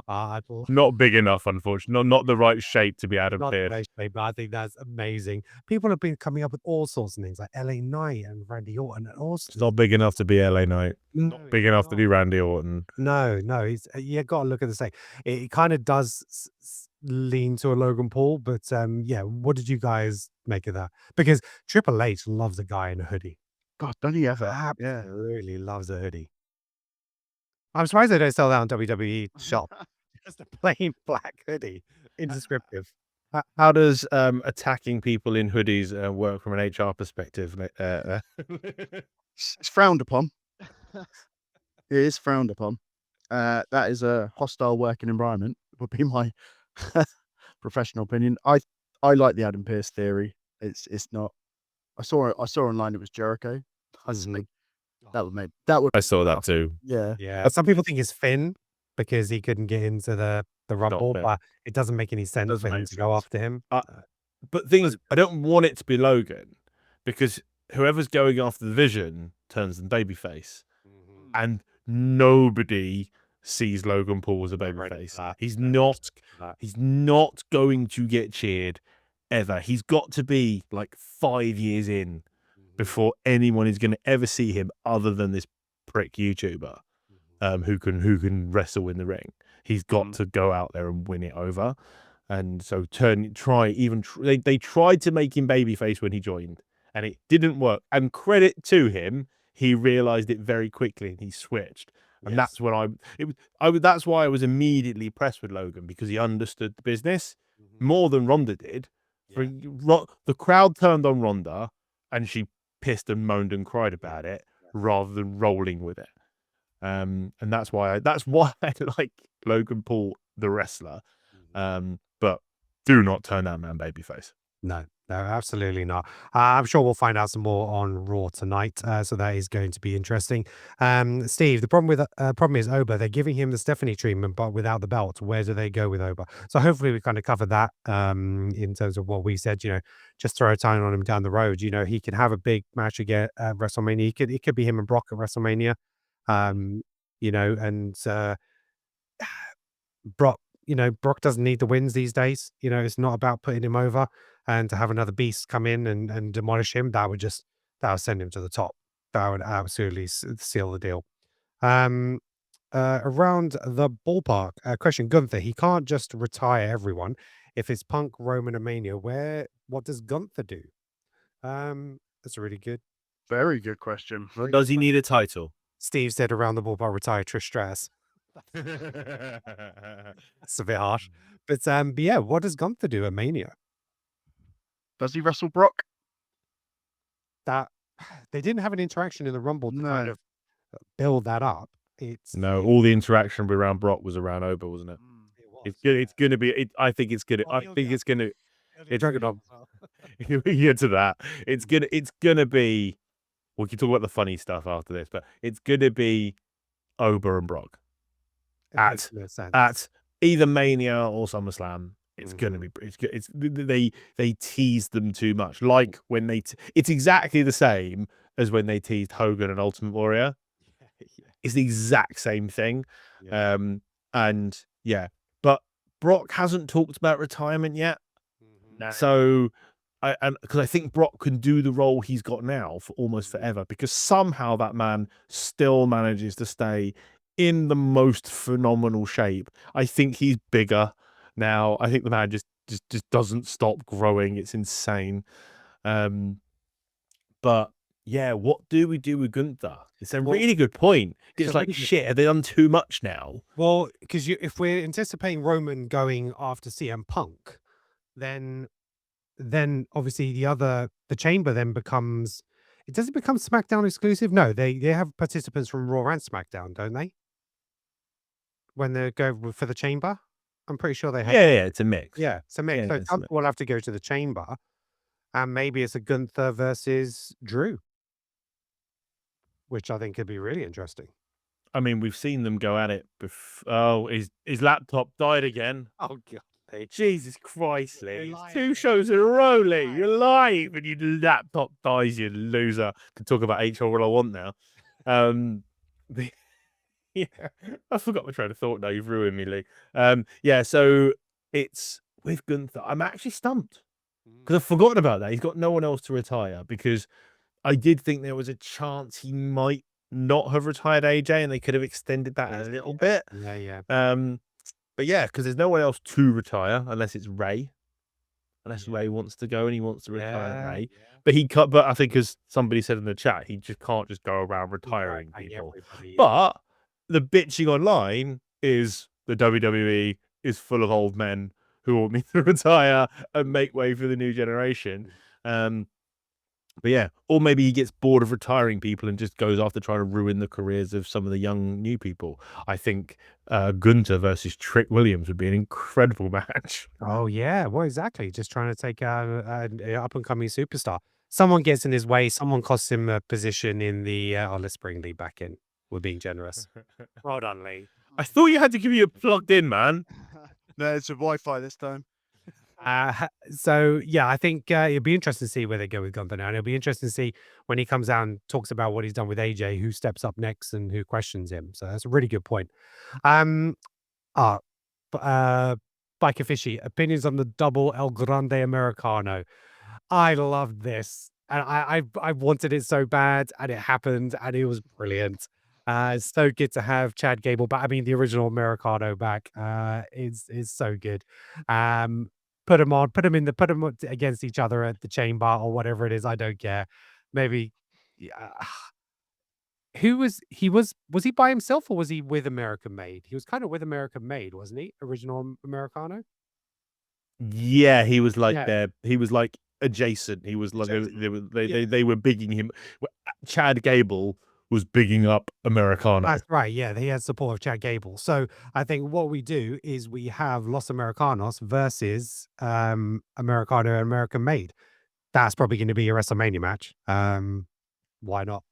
Not big enough, unfortunately. Not the right shape to be Adam Pearce. But I think that's amazing. People have been coming up with all sorts of things like LA Knight and Randy Orton and all. It's not big enough to be LA Knight. Not big enough to be Randy Orton. No. You got to look at the same. It kind of does lean to a Logan Paul, but what did you guys make of that? Because Triple H loves a guy in a hoodie. God, don't he ever? Absolutely loves a hoodie. I'm surprised they don't sell that on WWE shop. Just a plain black hoodie. Indescriptive. How does attacking people in hoodies work from an HR perspective? It's frowned upon. It is frowned upon. That is a hostile working environment, would be my professional opinion. I like the Adam Pearce theory. It's not. I saw online it was Jericho. I saw that too. Yeah. Some people think it's Finn because he couldn't get into the Rumble, but it doesn't make any sense for him to go after him. But thing is, I don't want it to be Logan, because whoever's going after the Vision turns them babyface, and nobody sees Logan Paul as a babyface. He's not going to get cheered ever. He's got to be like 5 years in before anyone is going to ever see him other than this prick YouTuber who can wrestle in the ring. He's got to go out there and win it over. And so they tried to make him babyface when he joined, and it didn't work. And credit to him, he realized it very quickly and he switched. And that's when that's why I was immediately impressed with Logan, because he understood the business more than Ronda did. The crowd turned on Ronda and she pissed and moaned and cried about it rather than rolling with it. And that's why I like Logan Paul, the wrestler. But do not turn that man babyface. No, absolutely not. I'm sure we'll find out some more on Raw tonight, so that is going to be interesting. Steve, the problem is Oba. They're giving him the Stephanie treatment, but without the belt. Where do they go with Oba? So hopefully we kind of cover that in terms of what we said. Just throw a time on him down the road. He can have a big match again at WrestleMania. It could be him and Brock at WrestleMania. And Brock. Brock doesn't need the wins these days. It's not about putting him over. And to have another beast come in and demolish him, that would send him to the top. That would absolutely seal the deal. Around the ballpark, question, Gunther, he can't just retire everyone. If it's Punk, Roman, and Mania, what does Gunther do? That's a really good. Very good question. Does he need a title? Steve said around the ballpark, retire Trish Stratus. That's a bit harsh. But yeah, what does Gunther do at Mania? Does he wrestle Brock? That they didn't have an interaction in the Rumble to kind of build that up. All the interaction around Brock was around Oba, wasn't it? It's good. It's gonna be. I think it's gonna. I think it's gonna. It's Dragon. You get to that. It's gonna be. We can talk about the funny stuff after this, but it's gonna be Oba and Brock at either Mania or SummerSlam. It's gonna be. It's they teased them too much. Like when it's exactly the same as when they teased Hogan and Ultimate Warrior. It's the exact same thing. But Brock hasn't talked about retirement yet. So because I think Brock can do the role he's got now for almost forever, because somehow that man still manages to stay in the most phenomenal shape. I think he's bigger now. I think the man just doesn't stop growing. It's insane. But yeah, what do we do with Gunther? It's a really good point. It's like, shit, have they done too much now? Well, because if we're anticipating Roman going after CM Punk, then obviously the Chamber then becomes. It doesn't become SmackDown exclusive. No, they have participants from Raw and SmackDown, don't they? When they go for the Chamber, I'm pretty sure they have. Yeah, it's a mix. Yeah, it's a mix. So some will have to go to the Chamber, and maybe it's a Gunther versus Drew, which I think could be really interesting. I mean, we've seen them go at it. Oh, his laptop died again. Oh God. Jesus Christ, Lee. 2 shows in a row, Lee. You're lying when your laptop dies, you loser. Can talk about HR all I want now. Yeah, I forgot my train of thought now. You've ruined me, Lee. Yeah, so it's with Gunther. I'm actually stumped because I've forgotten about that. He's got no one else to retire, because I did think there was a chance he might not have retired AJ and they could have extended that a little bit. Yeah. But yeah, because there's no one else to retire unless it's Ray. Unless Ray wants to go and he wants to retire Ray. Yeah. But I think, as somebody said in the chat, he just can't just go around retiring people. But the bitching online is the WWE is full of old men who want me to retire and make way for the new generation. But yeah, or maybe he gets bored of retiring people and just goes after trying to ruin the careers of some of the young new people. I think Gunther versus Trick Williams would be an incredible match. Oh yeah, well exactly. Just trying to take an up and coming superstar. Someone gets in his way. Someone costs him a position in the. Let's bring Lee back in. We're being generous. Well done, Lee. I thought you had to give you plugged in, man. No, it's a Wi-Fi this time. So yeah, I think it'll be interesting to see where they go with Gunther now, and it'll be interesting to see when he comes out and talks about what he's done with AJ, who steps up next and who questions him. So that's a really good point. Biker Fishy, opinions on the double El Grande Americano. I loved this, and I wanted it so bad, and it happened, and it was brilliant. It's so good to have Chad Gable back. I mean, the original Americano back is so good. Put them against each other at the Chamber or whatever it is. I don't care. Maybe who was he by himself or was he with American Made? He was kind of with American Made, wasn't he? Original Americano. Yeah, he was like Yeah. he was like adjacent. He was like Yeah. they were bigging him. Chad Gable was bigging up Americano. That's right. Yeah, he had support of Chad Gable. So I think what we do is we have Los Americanos versus Americano and American Made. That's probably going to be a WrestleMania match. Why not?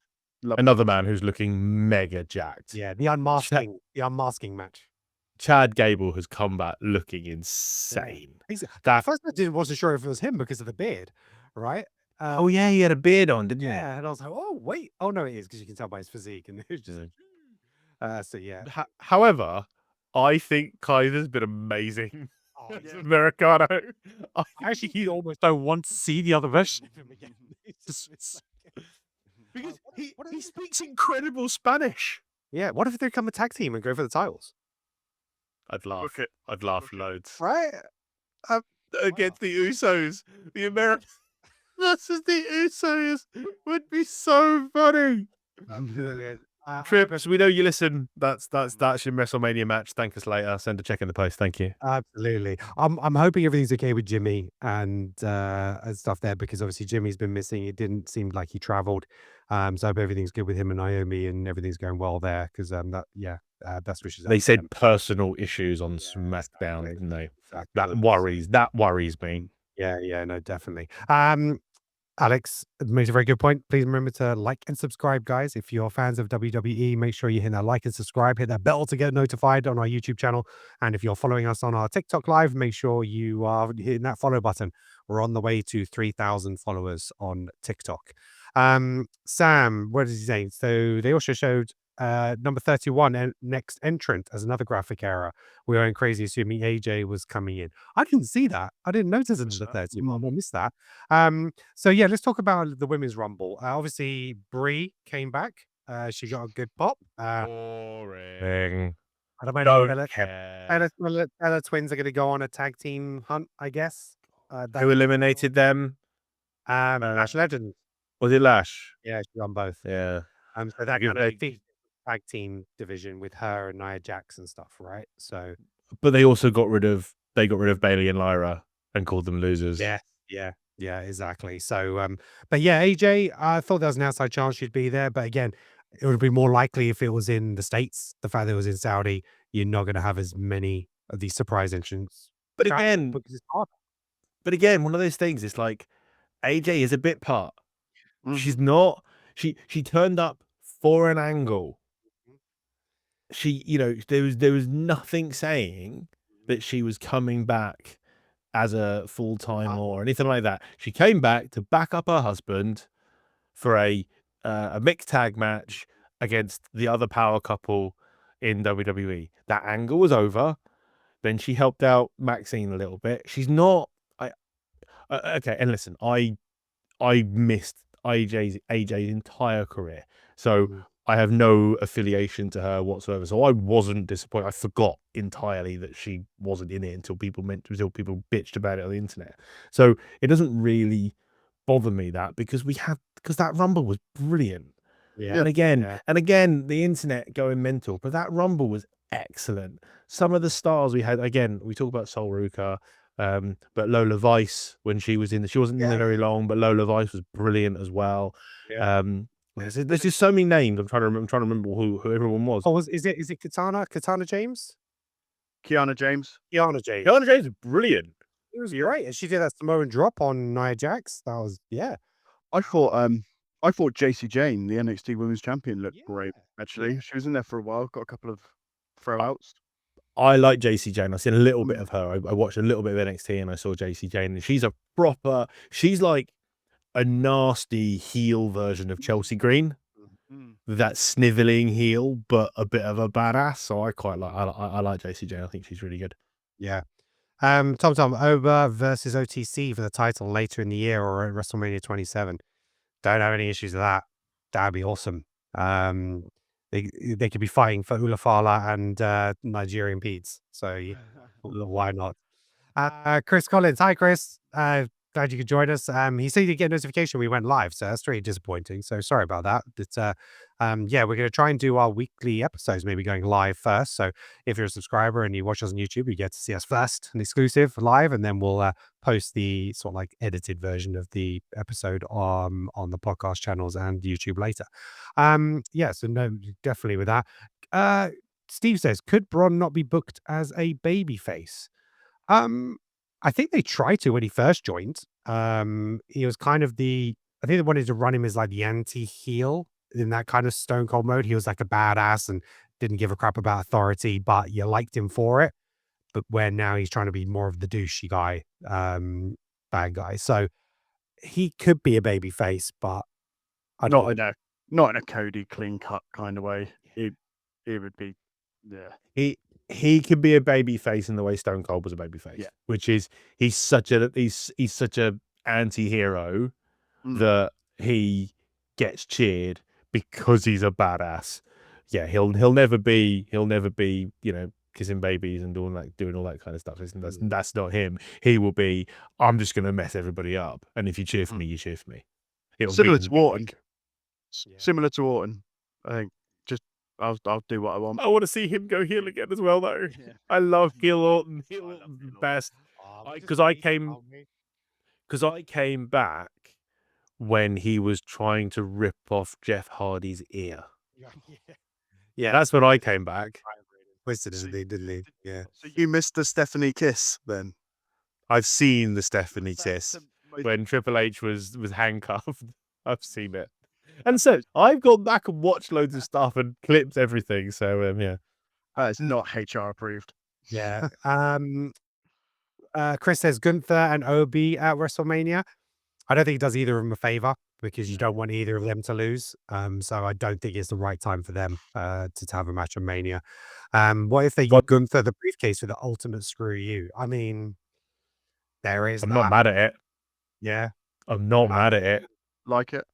Another man who's looking mega jacked. Yeah, the unmasking match. Chad Gable has come back looking insane. At first I wasn't sure if it was him because of the beard, right? Oh yeah, he had a beard on, didn't he? Yeah, and I was like, oh wait, oh no, it is because you can tell by his physique, and it's just so yeah. However, I think Kaiser's been amazing. Oh, as Americano. I actually almost don't want to see the other version of him again. Because he speaks incredible Spanish. Yeah, what if they become a tag team and go for the titles? I'd laugh. I'd laugh loads. Right? Against the Usos. The American versus the Usos would be so funny. Trips, we know you listen. That's your WrestleMania match. Thank us later. Send a check in the post. Thank you. Absolutely. I'm hoping everything's okay with Jimmy and stuff there because obviously Jimmy's been missing. It didn't seem like he traveled. So I hope everything's good with him and Naomi and everything's going well there because best wishes. They said personal issues on SmackDown, didn't they? Exactly. That worries me. Yeah, no, definitely. Alex made a very good point. Please remember to like and subscribe, guys. If you're fans of WWE, make sure you hit that like and subscribe, hit that bell to get notified on our YouTube channel. And if you're following us on our TikTok live, make sure you are hitting that follow button. We're on the way to 3,000 followers on TikTok. Sam, what is he saying? So they also showed number 31 and next entrant as another graphic error. We were crazy assuming AJ was coming in. I didn't see that. I didn't notice it until 31. I missed that. So yeah, let's talk about the women's rumble. Obviously Brie came back. She got a good pop. Boring. I don't know. Ella twins are going to go on a tag team hunt, I guess. Who eliminated them? Lash Legends. Was it Lash? Yeah, she won both. Yeah. So that kind of tag team division with her and Nia Jax and stuff, right? So, but they also got rid of Bailey and Lyra and called them losers. Yeah, exactly. So, but yeah, AJ, I thought there was an outside chance she'd be there, but again, it would be more likely if it was in the States. The fact that it was in Saudi, you're not going to have as many of these surprise entrants. But again, because it's hard. But again, one of those things. It's like AJ is a bit part. Mm-hmm. She's not. She turned up for an angle. She, there was nothing saying that she was coming back as a full-time or anything like that. She came back to back up her husband for a mixed tag match against the other power couple in WWE. That angle was over. Then she helped out Maxine a little bit. She's not. Okay, and listen, I missed AJ's entire career, so I have no affiliation to her whatsoever. So I wasn't disappointed. I forgot entirely that she wasn't in it until people bitched about it on the internet. So it doesn't really bother me because that Rumble was brilliant. Yeah. And again, the internet going mental, but that Rumble was excellent. Some of the stars we had, again, we talk about Sol Ruka, but Lola Vice when she was in, she wasn't in there very long, but Lola Vice was brilliant as well. Yeah. There's just so many names. I'm trying to remember who everyone was. Oh, is it Katana James? Kiana James. Kiana James is brilliant. It was great. And she did that Samoan drop on Nia Jax. That was I thought JC Jane, the NXT Women's Champion, looked great. Actually, she was in there for a while. Got a couple of throwouts. I like JC Jane. I've seen a little bit of her. I watched a little bit of NXT and I saw JC Jane. And she's like a nasty heel version of Chelsea Green. That sniveling heel, but a bit of a badass. So I quite like. I like JC Jane. I think she's really good. Yeah. Tom Oba versus OTC for the title later in the year or at WrestleMania 27. Don't have any issues with that. That'd be awesome. They could be fighting for Ulafala and Nigerian Pete's. So why not? Chris Collins. Hi, Chris. glad you could join us. He said he'd get a notification we went live, so that's really disappointing. So sorry about that. It's yeah, we're gonna try and do our weekly episodes, maybe going live first. So if you're a subscriber and you watch us on YouTube, you get to see us first, an exclusive live, and then we'll post the sort of like edited version of the episode on the podcast channels and YouTube later. Yeah, so no, definitely with that. Steve says, could Braun not be booked as a baby face? I think they tried to when he first joined. He was kind of I think they wanted to run him as like the anti-heel in that kind of Stone Cold mode. He was like a badass and didn't give a crap about authority, but you liked him for it. But where now he's trying to be more of the douchey guy, bad guy. So he could be a baby face, but I don't not in a Cody clean cut kind of way. It would be, yeah. He could be a baby face in the way Stone Cold was a baby face, Yeah. which is he's such a anti-hero that he gets cheered because he's a badass. Yeah, he'll never be kissing babies and doing all that kind of stuff. That's not him. He will be, I'm just gonna mess everybody up, and if you cheer for me, you cheer for me. Similar to Orton. Yeah. Similar to Orton, I think. Just I'll do what I want. I want to see him go heel again as well, though. Yeah. I love heel Orton. Heel Orton's the best. Because I came back when he was trying to rip off Jeff Hardy's ear. Yeah, that's when I came back. Twisted it, didn't he? Yeah. So you missed the Stephanie kiss then? I've seen the Stephanie kiss when Triple H was handcuffed. I've seen it. And so I've gone back and watched loads of stuff and clipped everything. So yeah. It's not HR approved. Yeah. Chris says Gunther and OB at WrestleMania. I don't think he does either of them a favor because you don't want either of them to lose. So I don't think it's the right time for them to have a match on Mania. What if they give Gunther the briefcase with the ultimate screw you? I mean, there is. I'm not mad at it. Yeah. I'm not mad at it. Like it.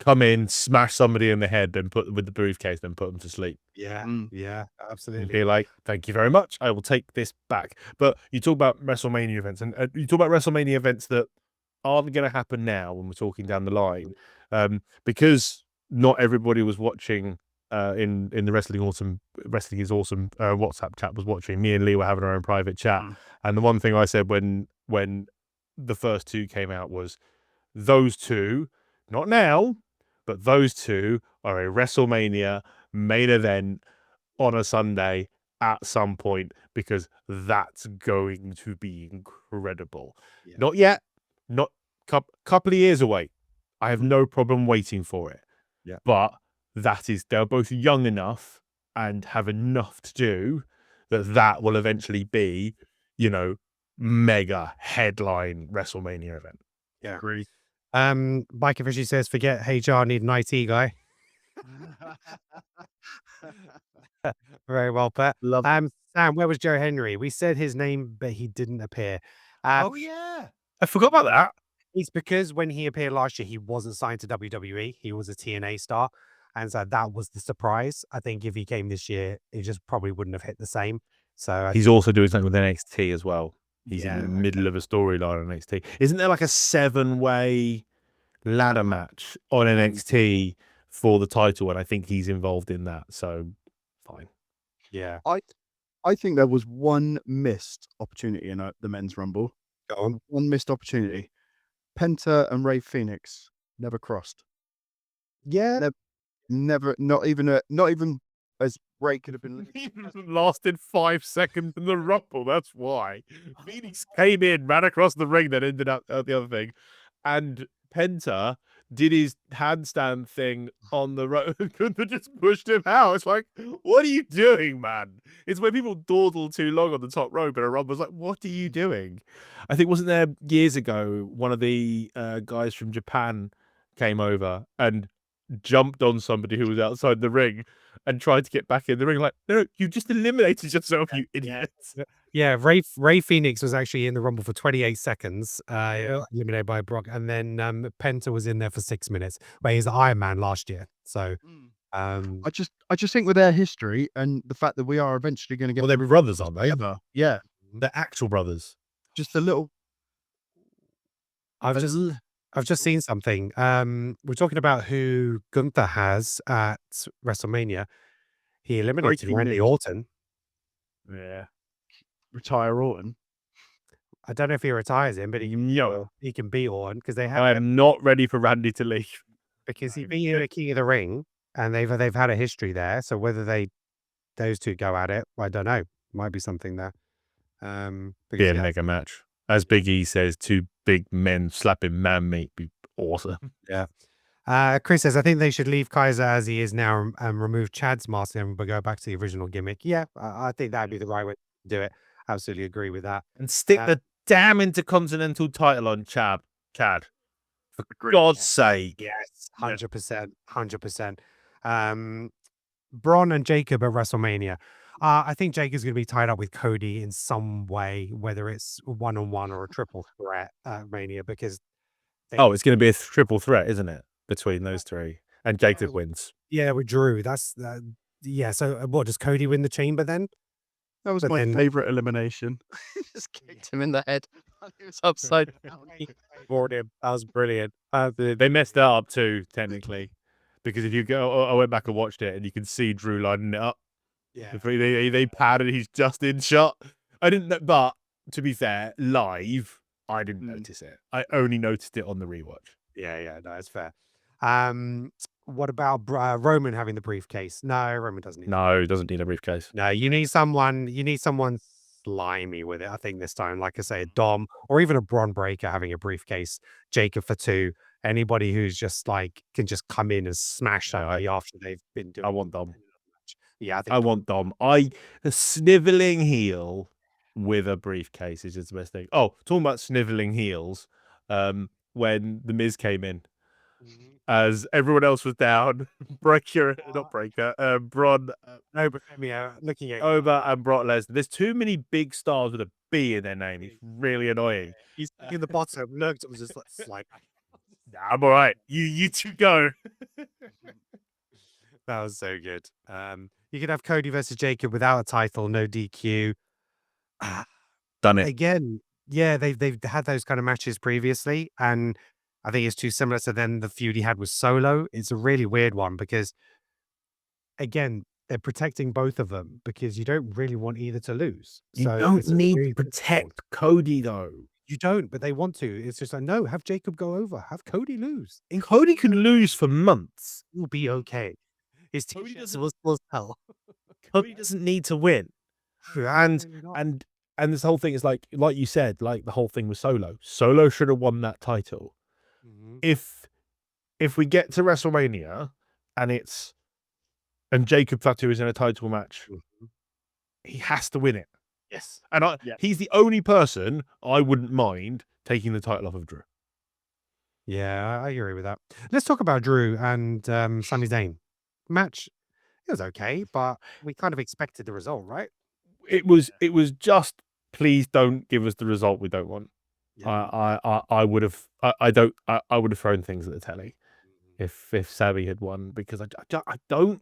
Come in, smash somebody in the head, then put them with the briefcase, then put them to sleep. Yeah, yeah, absolutely. And be like, thank you very much. I will take this back. But you talk about WrestleMania events, and you talk about WrestleMania events that aren't going to happen now when we're talking down the line, because not everybody was watching in the Wrestling is Awesome WhatsApp chat was watching. Me and Lee were having our own private chat, and the one thing I said when the first two came out was, those two, not now, but those two are a WrestleMania main event on a Sunday at some point, because that's going to be incredible. Yeah. Not yet, not couple of years away. I have no problem waiting for it. Yeah, but they're both young enough and have enough to do that will eventually be, mega headline WrestleMania event. Yeah, agree. Mike officially says, forget HR, need an IT guy. Very well put. Sam, where was Joe Henry? We said his name, but he didn't appear. Oh yeah, I forgot about that. It's because when he appeared last year, he wasn't signed to WWE. He was a TNA star, and so that was the surprise. I think if he came this year, it just probably wouldn't have hit the same. So he's also doing something with NXT as well. He's in the middle of a storyline on NXT. Isn't there like a 7-way ladder match on NXT for the title? And I think he's involved in that. So fine. Yeah. I think there was one missed opportunity in the men's rumble. Go on. One missed opportunity. Penta and Rey Fenix never crossed. Yeah. Never. Not even as Rey could have been. Lasted 5 seconds in the rumble. That's why. Phoenix came in, ran across the ring, then ended up the other thing, and Penta did his handstand thing on the road. Gunther just pushed him out. It's like, what are you doing, man? It's when people dawdle too long on the top rope, and a rumble's like, what are you doing? I think, wasn't there years ago, one of the guys from Japan came over and jumped on somebody who was outside the ring and tried to get back in the ring. Like, no, you just eliminated yourself, you idiots. Yeah, Rey Fenix was actually in the Rumble for 28 seconds, eliminated by Brock, and then Penta was in there for 6 minutes, where he's the Iron Man last year. So, I just think with their history and the fact that we are eventually going to get, well, they're brothers, aren't they? Yeah, they're actual brothers. Just a little. I've just seen something. We're talking about who Gunther has at WrestleMania. He eliminated Breaking Randy news. Orton. Yeah. Retire Orton. I don't know if he retires him, but No. he can beat Orton because they I have am not ready for Randy to leave. because he beat him at King of the Ring, and they've had a history there. So whether those two go at it, I don't know. Might be something there. Be Because a mega match. As Big E says, two big men slapping man meat be awesome. Chris says, I think they should leave Kaiser as he is now and remove Chad's mask and go back to the original gimmick. Yeah, I think that'd be the right way to do it. Absolutely agree with that. And stick the damn Intercontinental title on Chad. For God's sake. Yes, 100%. 100%. Braun and Jacob at WrestleMania. I think Jacob's going to be tied up with Cody in some way, whether it's one-on-one or a triple threat at Mania, because Oh, it's going to be a triple threat, isn't it? Between those three. And Jacob wins. yeah, with Drew. That's so what, does Cody win the chamber then? That was But my then- favorite elimination. Just kicked him in the head. He was upside down. That was brilliant. They messed that up too, technically. Because if you go, I went back and watched it and you can see Drew lining it up. Yeah. They padded, he's just in shot. I didn't know, but to be fair, live, I didn't notice it. I only noticed it on the rewatch. Yeah, no, it's fair. What about Roman having the briefcase? No, Roman doesn't need No, it doesn't need a briefcase. No, you need someone slimy with it, I think this time. Like I say, a Dom or even a Braun Breaker having a briefcase, Jacob for 2. Anybody who's just like can just come in and smash somebody after they've been doing I want Dom. Yeah, I want Dom. A sniveling heel with a briefcase is just the best thing. Oh, talking about sniveling heels, when The Miz came in, as everyone else was down, Braun, no, but looking at Oba and Brock Lesnar. There's too many big stars with a B in their name. It's really annoying. he's in the bottom, looked, it was just like slide. Nah, I'm all right. You two go. That was so good. You could have Cody versus Jacob without a title, no DQ. Done it. Again, yeah, they've had those kind of matches previously, and I think it's too similar to then the feud he had with Solo. It's a really weird one because, again, they're protecting both of them because you don't really want either to lose. You So don't it's a need really to difficult- protect Cody though. You don't, but they want to. It's just like, no, have Jacob go over, have Cody lose. And Cody can lose for months. You'll be okay. His Cody t-shirts doesn't- will sell. Cody doesn't need to win. And this whole thing is like you said, like the whole thing with Solo. Solo should have won that title. Mhm. If we get to WrestleMania and Jacob Fatu is in a title match, he has to win it. Yes. And he's the only person I wouldn't mind taking the title off of Drew. Yeah, I agree with that. Let's talk about Drew and Sami Zayn. Match, it was okay, but we kind of expected the result, right? It was just, please don't give us the result we don't want. I would have thrown things at the telly if Sami had won, because I don't.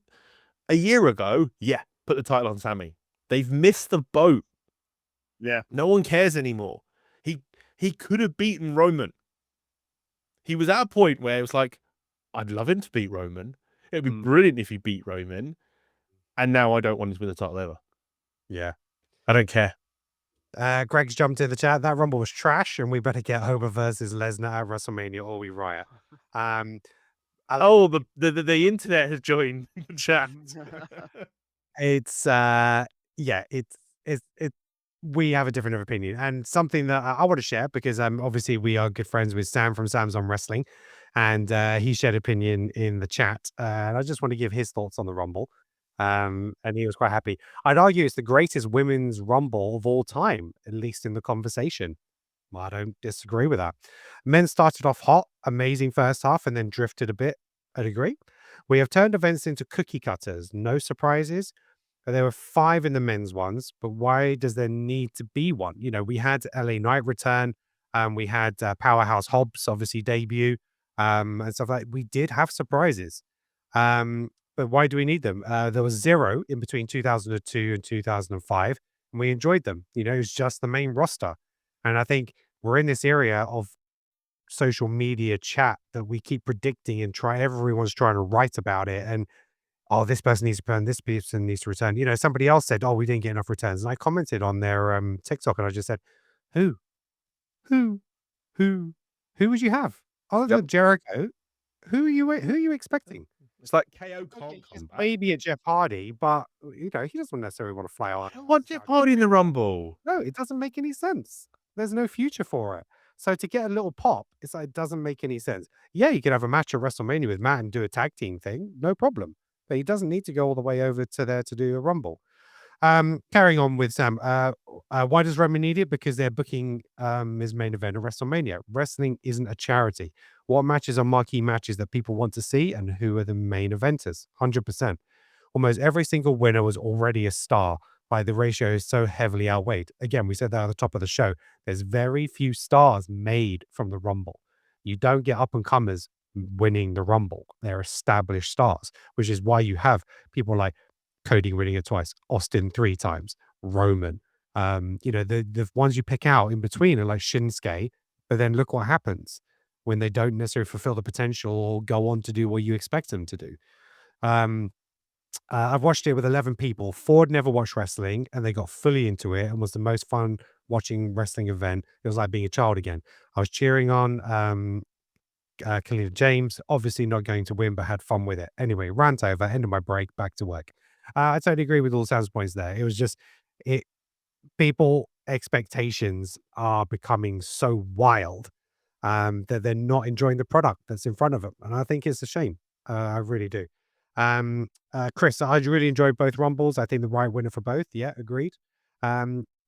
A year ago, yeah, put the title on Sami. They've missed the boat. Yeah. No one cares anymore. He could have beaten Roman. He was at a point where it was like, I'd love him to beat Roman. It'd be brilliant if he beat Roman. And now I don't want him to win the title ever. Yeah. I don't care. Greg's jumped in the chat. That Rumble was trash, and we better get Homer versus Lesnar at WrestleMania or we riot. The internet has joined the chat. It's we have a different opinion, and something that I want to share because obviously we are good friends with Sam from Sam's on Wrestling, and he shared opinion in the chat, and I just want to give his thoughts on the Rumble. And he was quite happy. I'd argue it's the greatest women's Rumble of all time, at least in the conversation. Well, I don't disagree with that. Men started off hot, amazing first half, and then drifted a bit. I'd agree. We have turned events into cookie cutters. No surprises. There were 5 in the men's ones, but why does there need to be one? You know, we had LA Knight return, we had Powerhouse Hobbs obviously debut, and stuff like. We did have surprises, but why do we need them? There was 0 in between 2002 and 2005, and we enjoyed them. You know, it was just the main roster, and I think we're in this area of social media chat that we keep predicting and everyone's trying to write about it. And oh, this person needs to return, this person needs to return. You know, somebody else said, oh, we didn't get enough returns. And I commented on their TikTok and I just said, who, who, who, who would you have? Other than Jericho, who are you expecting? It's like KO can't come back. Maybe a Jeff Hardy, but you know, he doesn't necessarily want to fly on. I don't want Jeff Hardy in the Rumble. No, it doesn't make any sense. There's no future for it. So to get a little pop, it's like, it doesn't make any sense. Yeah, you could have a match at WrestleMania with Matt and do a tag team thing, no problem. But he doesn't need to go all the way over to there to do a Rumble. Carrying on with Sam, why does Roman need it? Because they're booking his main event at WrestleMania. Wrestling isn't a charity. What matches are marquee matches that people want to see, and who are the main eventers? 100%. Almost every single winner was already a star. By the ratio is so heavily outweighed. Again, we said that at the top of the show. There's very few stars made from the Rumble. You don't get up and comers winning the Rumble. They're established stars, which is why you have people like Cody winning it twice, Austin 3 times, Roman. You know, the ones you pick out in between are like Shinsuke, but then look what happens when they don't necessarily fulfill the potential or go on to do what you expect them to do. I've watched it with 11 people. 4 had never watched wrestling and they got fully into it and was the most fun watching wrestling event. It was like being a child again. I was cheering on Kalina James, obviously not going to win, but had fun with it. Anyway, rant over, end of my break, back to work. I totally agree with all Sam's points there. It was just, people expectations are becoming so wild that they're not enjoying the product that's in front of them. And I think it's a shame. I really do. Chris, I really enjoyed both Rumbles. I think the right winner for both. Yeah, agreed.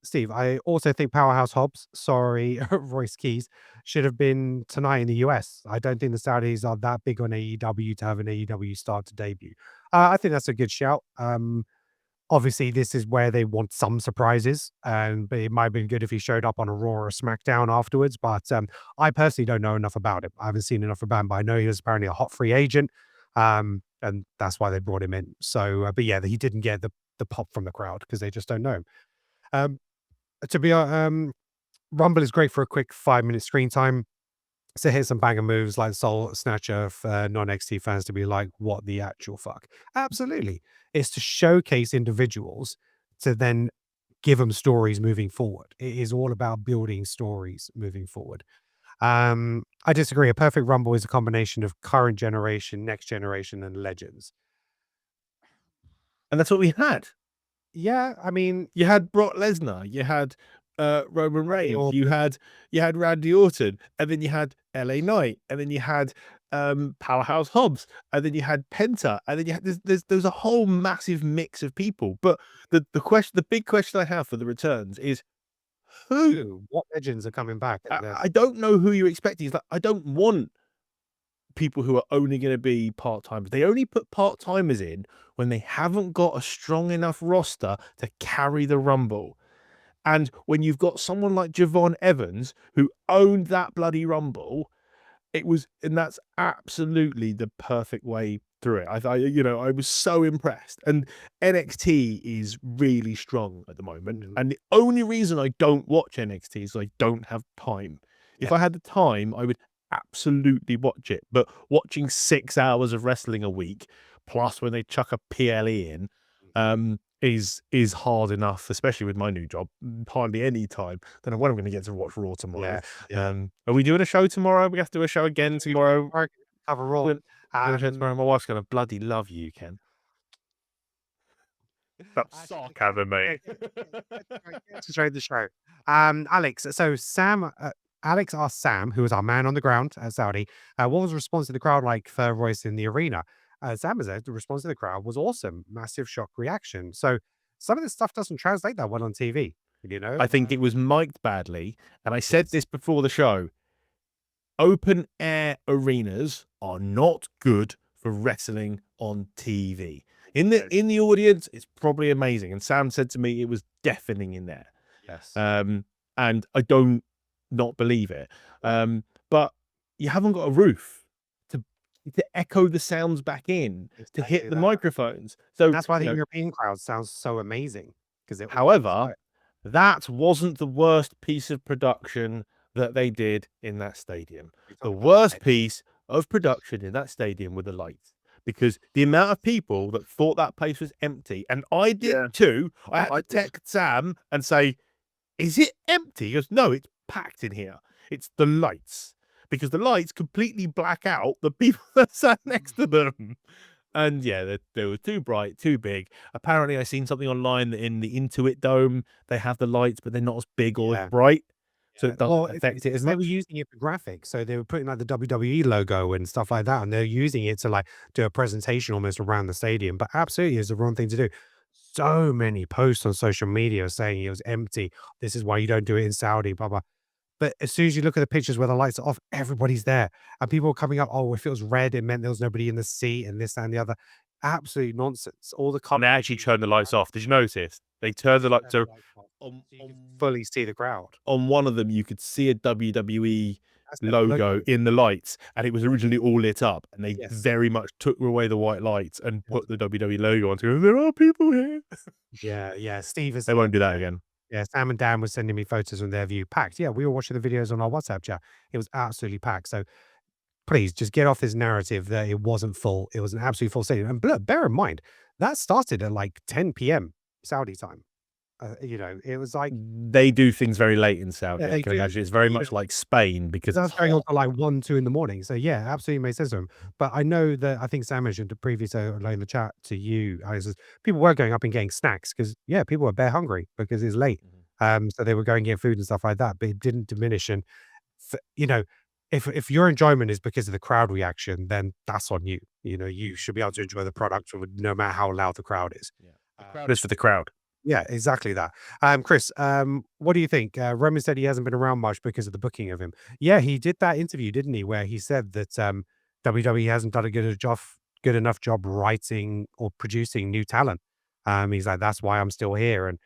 Steve, I also think Powerhouse Hobbs, sorry, Royce Keys, should have been tonight in the US. I don't think the Saudis are that big on AEW to have an AEW star to debut. I think that's a good shout. Obviously, this is where they want some surprises, but it might have been good if he showed up on a Raw or a SmackDown afterwards. But I personally don't know enough about him. I haven't seen enough about him, but I know he was apparently a hot free agent, and that's why they brought him in. So, but yeah, he didn't get the pop from the crowd because they just don't know him. Rumble is great for a quick 5-minute screen time. So here's some banger moves like Soul Snatcher for non-XT fans to be like, what the actual fuck? Absolutely. It's to showcase individuals to then give them stories moving forward. It is all about building stories moving forward. I disagree. A perfect Rumble is a combination of current generation, next generation, and legends. And that's what we had. Yeah, I mean, you had Brock Lesnar, you had Roman Reigns, Orton. you had Randy Orton, and then you had LA Knight, and then you had Powerhouse Hobbs, and then you had Penta, and then you had there's a whole massive mix of people. But the big question I have for the returns is what legends are coming back? I don't know who you're expecting. It's like, I don't want people who are only going to be part-timers. They only put part-timers in when they haven't got a strong enough roster to carry the Rumble. And when you've got someone like Javon Evans who owned that bloody Rumble, and that's absolutely the perfect way through it. I was so impressed. And NXT is really strong at the moment. And the only reason I don't watch NXT is I don't have time. If I had the time, I would absolutely watch it. But watching 6 hours of wrestling a week, plus when they chuck a PLE in, is hard enough, especially with my new job. Hardly any time. Don't know when I'm going to get to watch Raw tomorrow. Are we doing a show tomorrow? We have to do a show again tomorrow. Cover Raw. My wife's going to bloody love you, Ken. That's sarcasm, mate. To trade the show. Alex. So Alex asked Sam, who was our man on the ground at Saudi, what was the response to the crowd like for Royce in the arena? Sam said the response to the crowd was awesome. Massive shock reaction. So some of this stuff doesn't translate that well on TV. You know, I think it was mic'd badly. And I said this before the show. Open air arenas are not good for wrestling on TV. In the audience, it's probably amazing. And Sam said to me it was deafening in there. Yes. And I don't not believe it. But you haven't got a roof to echo the sounds back in, to hit the microphones. So that's why the European crowd sounds so amazing. However, that wasn't the worst piece of production that they did in that stadium. The worst piece of production in that stadium were the lights. Because the amount of people that thought that place was empty, and I did Yeah. too. I had I to did. text Sam and say, "Is it empty?" He goes, "No, it's packed in here. It's the lights." Because the lights completely black out the people that sat next to them. And yeah, they were too bright, too big. Apparently, I seen something online that in the Intuit Dome, they have the lights, but they're not as big or as bright. So it doesn't affect it as They much. were using it for graphics, so they were putting like the WWE logo and stuff like that, and they're using it to like do a presentation almost around the stadium. But absolutely, it's the wrong thing to do. So many posts on social media saying it was empty. This is why you don't do it in Saudi. Blah blah. But as soon as you look at the pictures where the lights are off, everybody's there, and people are coming up. Oh, if it was red, it meant there was nobody in the seat, and this and the other. Absolute nonsense. All the And they actually turned the lights off. Did you notice? They turned the lights. So on, so you can on, fully see the crowd. on one of them, you could see a WWE That's their logo in the lights, and it was originally all lit up. And they Yes. very much took away the white lights and put the WWE logo on to go, "There are people here." Yeah. Steve is. They won't do that again. Yeah, Sam and Dan were sending me photos from their view, packed. Yeah, we were watching the videos on our WhatsApp chat. It was absolutely packed. So please just get off this narrative that it wasn't full. It was an absolutely full stadium. And look, bear in mind, that started at like 10 p.m. Saudi time. It was like They do things very late in Saudi. Yeah, I they can do. imagine it's very much like Spain because that's it's going on hot. till like 1, 2 in the morning. So yeah, absolutely makes sense to him. But I know that I think Sam mentioned the previous in the chat to you, people were going up and getting snacks because people were bare hungry because it's late. So they were going to get food and stuff like that, but it didn't diminish. And if your enjoyment is because of the crowd reaction, then that's on you. You should be able to enjoy the product no matter how loud the crowd is. The crowd is for the crowd. Yeah, exactly that. Chris, what do you think? Roman said he hasn't been around much because of the booking of him. Yeah, he did that interview, didn't he? Where he said that WWE hasn't done a good enough job writing or producing new talent. He's like, that's why I'm still here. And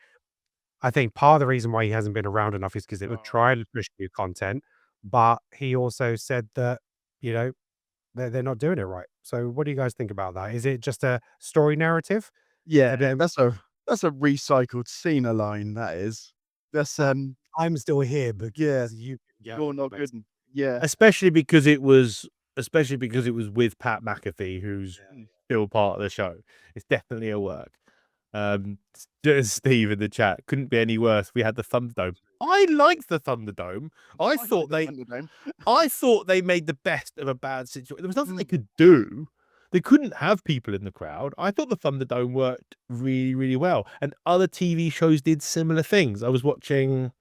I think part of the reason why he hasn't been around enough is because they were trying to push new content, but he also said that, you know, they're not doing it right. So what do you guys think about that? Is it just a story narrative? Yeah, that's a recycled Cena line. That is. That's I'm still here, but Yeah, you're not good. Yeah, Especially because it was with Pat McAfee, who's still part of the show. It's definitely a work. Steve in the chat, couldn't be any worse. We had the Thunderdome. I liked the Thunderdome. I thought they made the best of a bad situation. There was nothing they could do. They couldn't have people in the crowd. I thought the Thunderdome worked really, really well. And other TV shows did similar things. I was watching,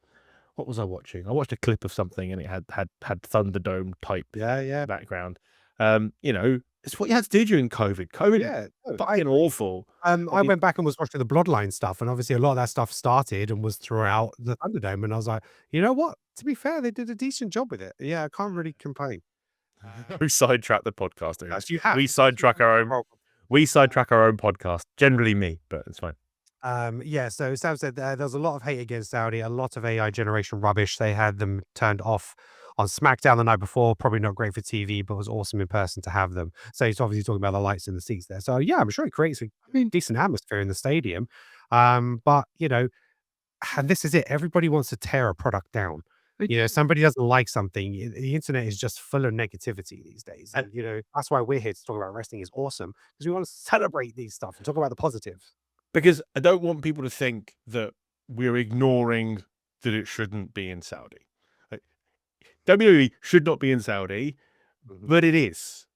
what was I watching? I watched a clip of something and it had Thunderdome type background. It's what you had to do during COVID. COVID fucking awful. I went back and was watching the Bloodline stuff, and obviously a lot of that stuff started and was throughout the Thunderdome, and I was like, you know what? To be fair, they did a decent job with it. Yeah, I can't really complain. We sidetrack the podcast. Yes, you have. We sidetrack our own podcast. Generally me, but it's fine. So Sam said there was a lot of hate against Saudi, a lot of AI generation rubbish. They had them turned off on SmackDown the night before. Probably not great for TV, but was awesome in person to have them. So he's obviously talking about the lights in the seats there. So yeah, I'm sure it creates a decent atmosphere in the stadium. But and this is it. Everybody wants to tear a product down. Somebody doesn't like something. The internet is just full of negativity these days. And that's why we're here to talk about wrestling is awesome, because we want to celebrate these stuff and talk about the positives. Because I don't want people to think that we're ignoring that it shouldn't be in Saudi. Like, WWE should not be in Saudi, but it is.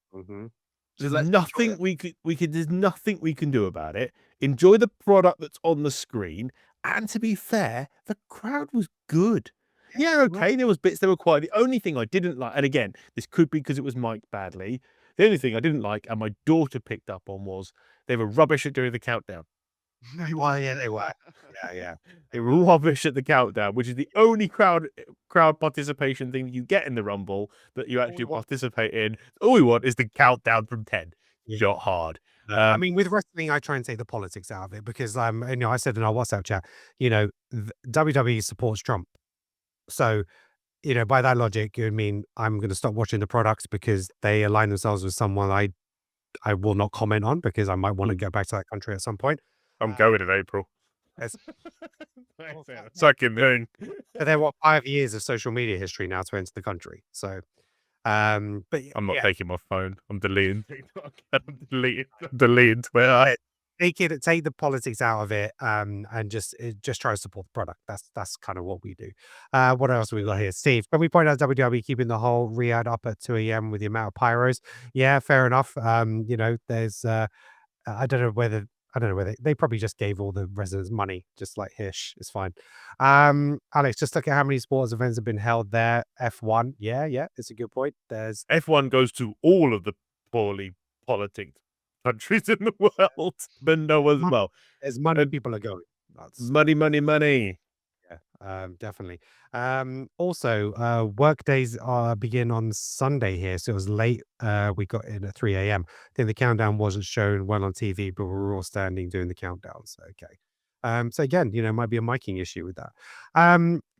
There's nothing there's nothing we can do about it. Enjoy the product that's on the screen. And to be fair, the crowd was good. Yeah, okay, there was bits that were quiet. The only thing I didn't like, and again, this could be because it was mic'd badly. The only thing I didn't like, and my daughter picked up on, was they were rubbish at doing the countdown. They were. Yeah. They were rubbish at the countdown, which is the only crowd participation thing that you get in the Rumble that you actually participate in. All we want is the countdown from 10. Shot hard. I mean, with wrestling, I try and take the politics out of it because I said in our WhatsApp chat, WWE supports Trump. So, by that logic, I mean, I'm going to stop watching the products because they align themselves with someone I will not comment on because I might want to go back to that country at some point. I'm going in April. It's, Second moon. but then what, 5 years of social media history now to enter the country. So, but I'm not yeah, taking my phone. I'm deleting TikTok. I'm deleting Twitter. take the politics out of it, and just try to support the product. That's kind of what we do. What else we got here, Steve? Can we point out WWE keeping the whole Riyadh up at 2 a.m. with the amount of pyros? Yeah, fair enough. There's I don't know whether they probably just gave all the residents money, just like Hish. It's fine. Alex, just look at how many sports events have been held there. F1, yeah, it's a good point. There's F1 goes to all of the poorly politicked countries in the world, but no as well. there's money And people are going. That's money. definitely. Work days begin on Sunday here, so it was late. We got in at 3 a.m. Then the countdown wasn't shown well on TV, but we were all standing doing the countdown. So okay. So again, might be a miking issue with that.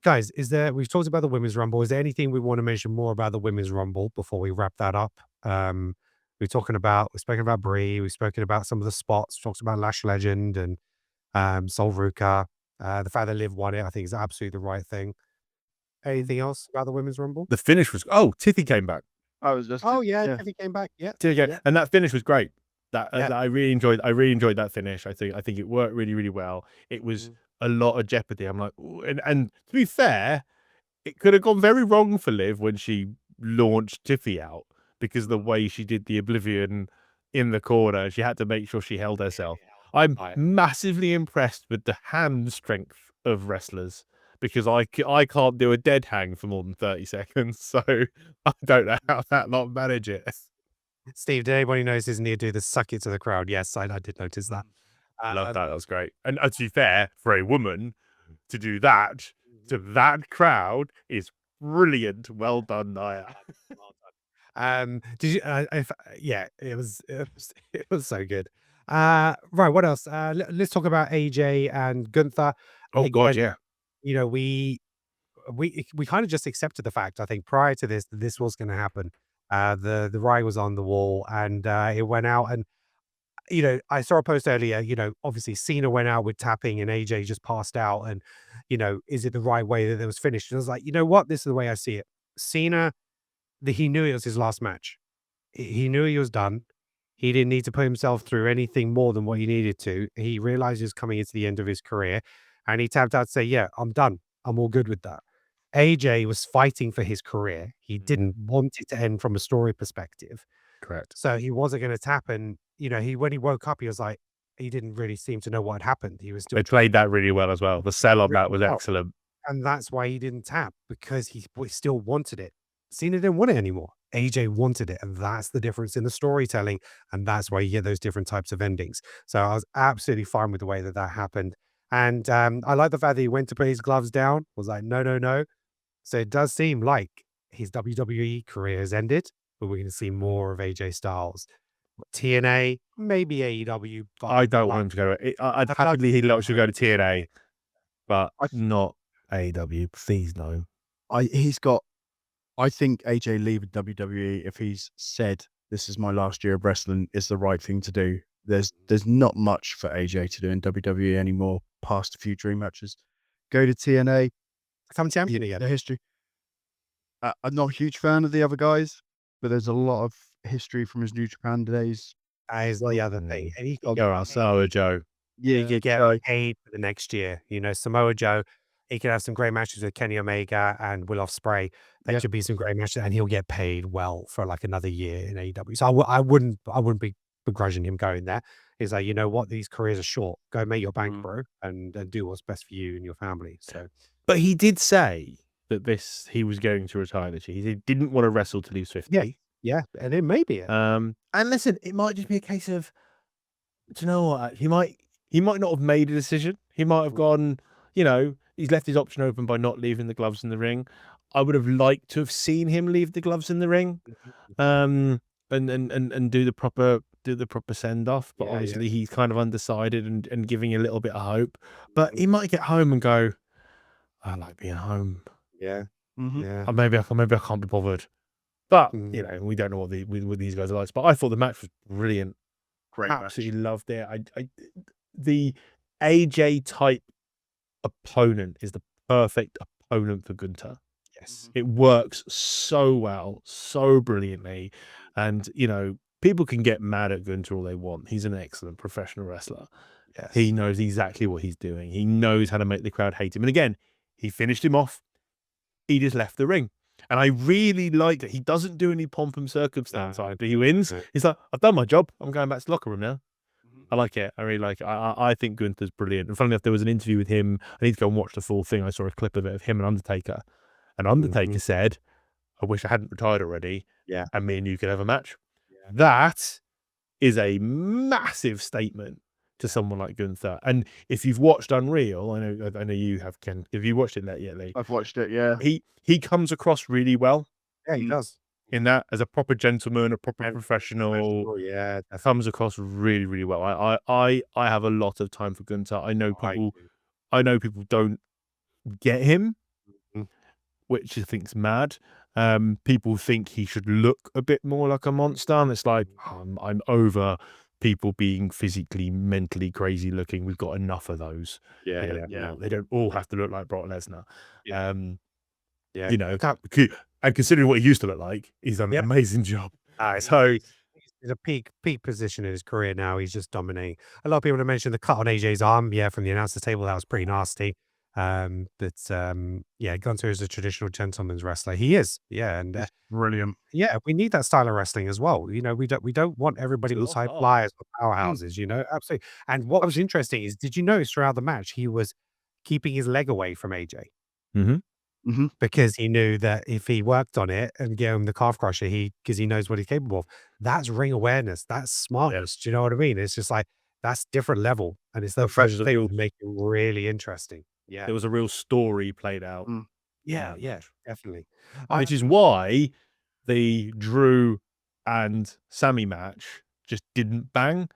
Guys, we've talked about the women's rumble. Is there anything we want to mention more about the women's rumble before we wrap that up? We've spoken about Brie, we've spoken about some of the spots, talked about Lash Legend and Sol Ruka. The fact that Liv won it, I think, is absolutely the right thing. Anything else about the women's rumble? The finish was Tiffy came back. I was just. Oh yeah, Tiffy came back. Yeah, And that finish was great. That Yeah. I really enjoyed that finish. I think it worked really, really well. It was a lot of jeopardy. I'm like, ooh, and to be fair, it could have gone very wrong for Liv when she launched Tiffy out because the way she did the Oblivion in the corner, she had to make sure she held herself. I'm massively impressed with the hand strength of wrestlers because I can't do a dead hang for more than 30 seconds. So I don't know how that lot manage it. Steve, did anybody notice his need to do the suck it to the crowd? Yes, I did notice that. I love that. That was great. And to be fair, for a woman to do that to that crowd is brilliant. Well done, Nia. Did you? It was it was so good. Right, what else? Let's talk about AJ and Gunther. Oh God, Again, yeah. we kind of just accepted the fact. I think prior to this was going to happen. The writing was on the wall, and it went out. And I saw a post earlier. Obviously Cena went out with tapping, and AJ just passed out. And is it the right way that it was finished? And I was like, you know what? This is the way I see it. Cena, he knew it was his last match. He knew he was done. He didn't need to put himself through anything more than what he needed to. He realized he was coming into the end of his career, and he tapped out to say, "Yeah, I'm done. I'm all good with that." AJ was fighting for his career. He didn't want it to end from a story perspective. Correct. So he wasn't going to tap. And, when he woke up, he was like, he didn't really seem to know what had happened. He was still They played that really well as well. The sell on that was excellent. and that's why he didn't tap, because he still wanted it. Cena didn't want it anymore. AJ wanted it. And that's the difference in the storytelling. And that's why you get those different types of endings. So I was absolutely fine with the way that happened. And I like the fact that he went to put his gloves down, was like, no. So it does seem like his WWE career has ended, but we're going to see more of AJ Styles. TNA, maybe AEW. But I don't want him to go. I'd happily he should go to TNA, but not AEW. Please no. I think AJ leaving WWE, if he's said this is my last year of wrestling, is the right thing to do. There's not much for AJ to do in WWE anymore past a few dream matches. Go to TNA. Become champion again. The history. I'm not a huge fan of the other guys, but there's a lot of history from his New Japan days. That is the other thing. And he got Go on, Samoa Joe. you could get paid for the next year. Samoa Joe, he could have some great matches with Kenny Omega and Will Ospreay. That should be some great matches, and he'll get paid well for like another year in AEW. So I wouldn't be begrudging him going there. He's like, you know what, these careers are short. Go make your bank, bro, and do what's best for you and your family. So, but he did say that he was going to retire this year. He didn't want to wrestle till he was 50. Yeah, and it may be it. And listen, it might just be a case of, do you know what? He might not have made a decision. He might have gone, he's left his option open by not leaving the gloves in the ring. I would have liked to have seen him leave the gloves in the ring, and do the proper send off. But obviously he's kind of undecided and giving a little bit of hope. But he might get home and go, I like being home. Yeah. Yeah. Or maybe I can't be bothered. But we don't know what these guys are like. But I thought the match was brilliant. Great Absolutely loved it. The AJ type opponent is the perfect opponent for Gunther. Yes. It works so well, so brilliantly. And, you know, people can get mad at Gunther all they want. He's an excellent professional wrestler. Yes. He knows exactly what he's doing. He knows how to make the crowd hate him. And again, he finished him off. He just left the ring. And I really liked it. He doesn't do any pomp and circumstance after he wins. No. He's like, I've done my job. I'm going back to the locker room now. I like it. I really like it. I think Gunther's brilliant. And funnily enough, there was an interview with him. I need to go and watch the full thing. I saw a clip of it of him and Undertaker. And Undertaker said, I wish I hadn't retired already. Yeah. And me and you could have a match. Yeah. That is a massive statement to someone like Gunther. And if you've watched Unreal, I know you have, Ken. Have you watched it yet, Lee? I've watched it, yeah. He comes across really well. Yeah, he does. In that, as a proper gentleman, a proper professional. Yeah, comes across really, really well. I have a lot of time for Gunther. I know people don't get him, which I think's mad. People think he should look a bit more like a monster, and it's like I'm over people being physically, mentally crazy looking. We've got enough of those. Yeah. They don't all have to look like Brock Lesnar. Yeah. You know, and considering what he used to look like, he's done an amazing job. So he's in a peak position in his career now. He's just dominating. A lot of people have mentioned the cut on AJ's arm. Yeah, from the announcer table, that was pretty nasty. Yeah, Gunther is a traditional gentleman's wrestler. He is. Yeah, and Brilliant. yeah, we need that style of wrestling as well. You know, we don't want everybody to look high flyers or powerhouses. You know, absolutely. And what was interesting is, did you notice throughout the match he was keeping his leg away from AJ? Because he knew that if he worked on it and gave him the calf crusher, because he knows what he's capable of. That's ring awareness. That's smartness. Do you know what I mean? It's just like, that's different level. And it's the fresh thing to make it really interesting. Yeah. There was a real story played out. Yeah, definitely. Which is why the Drew and Sami match just didn't bang,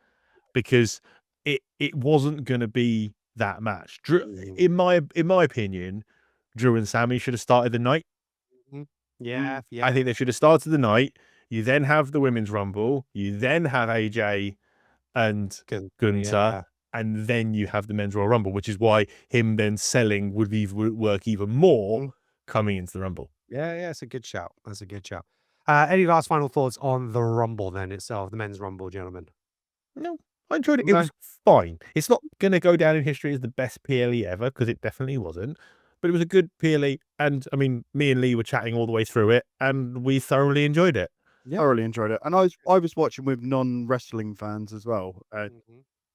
because it wasn't going to be that match. Drew, in my opinion, Drew and Sami should have started the night. Yeah. I think they should have started the night. You then have the Women's Rumble. You then have AJ and Gunther. And then you have the Men's Royal Rumble, which is why him then selling would work even more coming into the Rumble. Yeah, it's a good shout. That's a good shout. Any last final thoughts on the Rumble then itself, the Men's Rumble, gentlemen? No, I enjoyed it. It was fine. It's not going to go down in history as the best PLE ever, because it definitely wasn't. But it was a good PLE. And, I mean, me and Lee were chatting all the way through it, and we thoroughly enjoyed it. Yeah. Thoroughly enjoyed it. And I was watching with non-wrestling fans as well.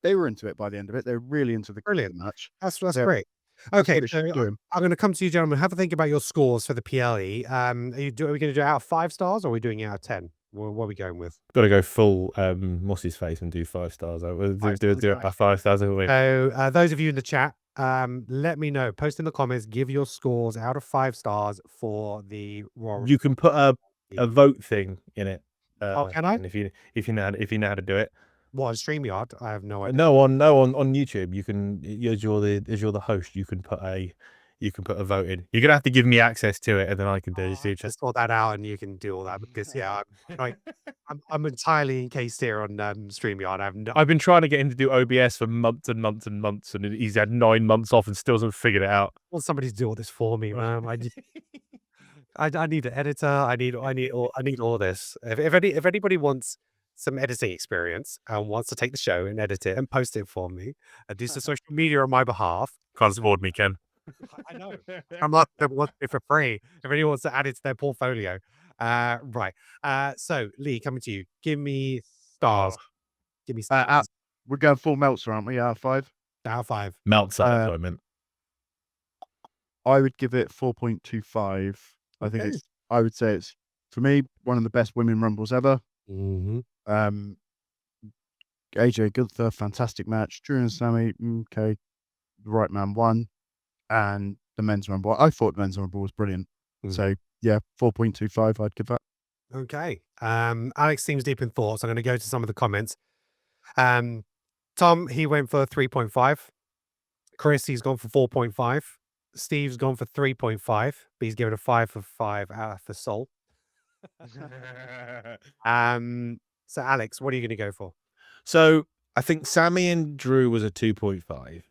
They were into it by the end of it. They were really into the match. That's great. Okay, so I'm going to come to you, gentlemen. Have a think about your scores for the PLE. Are we going to do it out of 5 stars, or are we doing it out of 10? What are we going with? Got to go full Mossy's face and do 5 stars. We'll do it by 5 stars. So those of you in the chat, let me know. Post in the comments. Give your scores out of 5 stars for the Royal. You can put a vote thing in it. Can I? And if you know how to do it. What, on StreamYard? I have no idea. No, on YouTube, you can, as you're the host, you can put a vote in. You're gonna have to give me access to it, and then I can do it. Just sort that out, and you can do all that, because I'm entirely encased here on StreamYard. I've been trying to get him to do OBS for months and months and months, and he's had 9 months off and still hasn't figured it out. I want somebody to do all this for me, man. I need an editor. I need all this. If anybody wants some editing experience and wants to take the show and edit it and post it for me and do some social media on my behalf. Can't afford me, Ken. I know. I'm not want it for free. If anyone wants to add it to their portfolio. Right. So Lee, coming to you. Give me stars. Give me stars. We're going full Meltzer, aren't we? Out of 5? Out of 5. Meltzer, I meant. I would give it 4.25. I think I would say it's, for me, one of the best women rumbles ever. AJ Gunther, fantastic match. Drew and Sami, okay, the right man won, and the men's rumble. I thought the men's rumble was brilliant. So yeah, 4.25. I'd give that. Okay. Alex seems deep in thoughts. I'm going to go to some of the comments. Tom, he went for 3.5. Chris, he's gone for 4.5. Steve's gone for 3.5, but he's given a 5 for 5 out for Soul. So Alex, what are you going to go for? So I think Sami and Drew was a 2.5.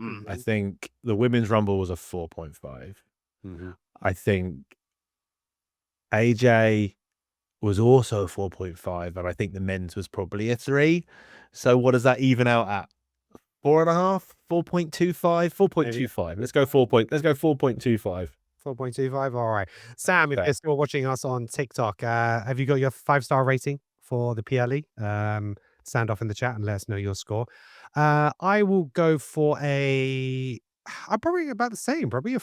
Mm. I think the women's rumble was a 4.5. I think AJ was also a 4.5, and I think the men's was probably a 3. So what does that even out at? 4.5, 4.25, 4.25. Let's go 4.25. 4.25. All right. Sam, if Okay. you're still watching us on TikTok, have you got your 5-star rating for the PLE? Stand off in the chat and let us know your score. I will go for I'm probably about the same, probably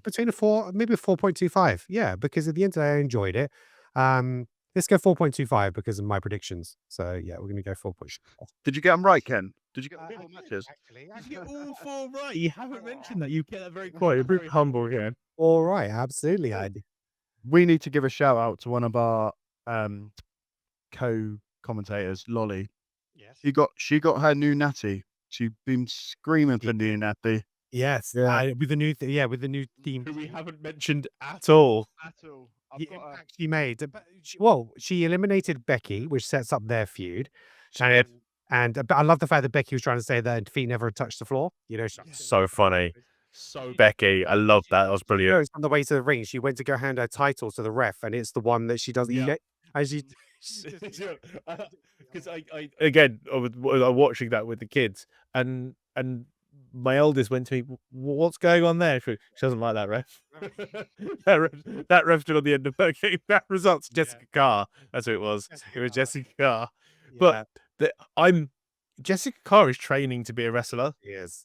between a 4, maybe a 4.25. Yeah, because at the end of the day, I enjoyed it. Let's go 4.25 because of my predictions. So yeah, we're going to go 4.25. Did you get them right, Ken? Did you get the 4 matches? Actually, You get all 4 right. You haven't mentioned that. You get that very quiet. You're very humble again. all right, absolutely. I did. We need to give a shout out to one of our co-commentators, Lolly. Yes. She got her new natty. She's been screaming for new natty. Yes. Yeah. With the new with the new theme. Who we haven't mentioned at all. At all. The impact she made. But she eliminated Becky, which sets up their feud. But I love the fact that Becky was trying to say that her feet never touched the floor. You know, So funny. So Becky, I love that. That was brilliant. on the way to the ring, she went to go hand her title to the ref, and it's the one that she doesn't get. And she Because I again, I was watching that with the kids, and my eldest went to me, "What's going on there?" She doesn't like that ref. that ref stood on the end of her game. That results Jessica Carr. That's who it was. It was Jessica Carr. But Jessica Carr is training to be a wrestler.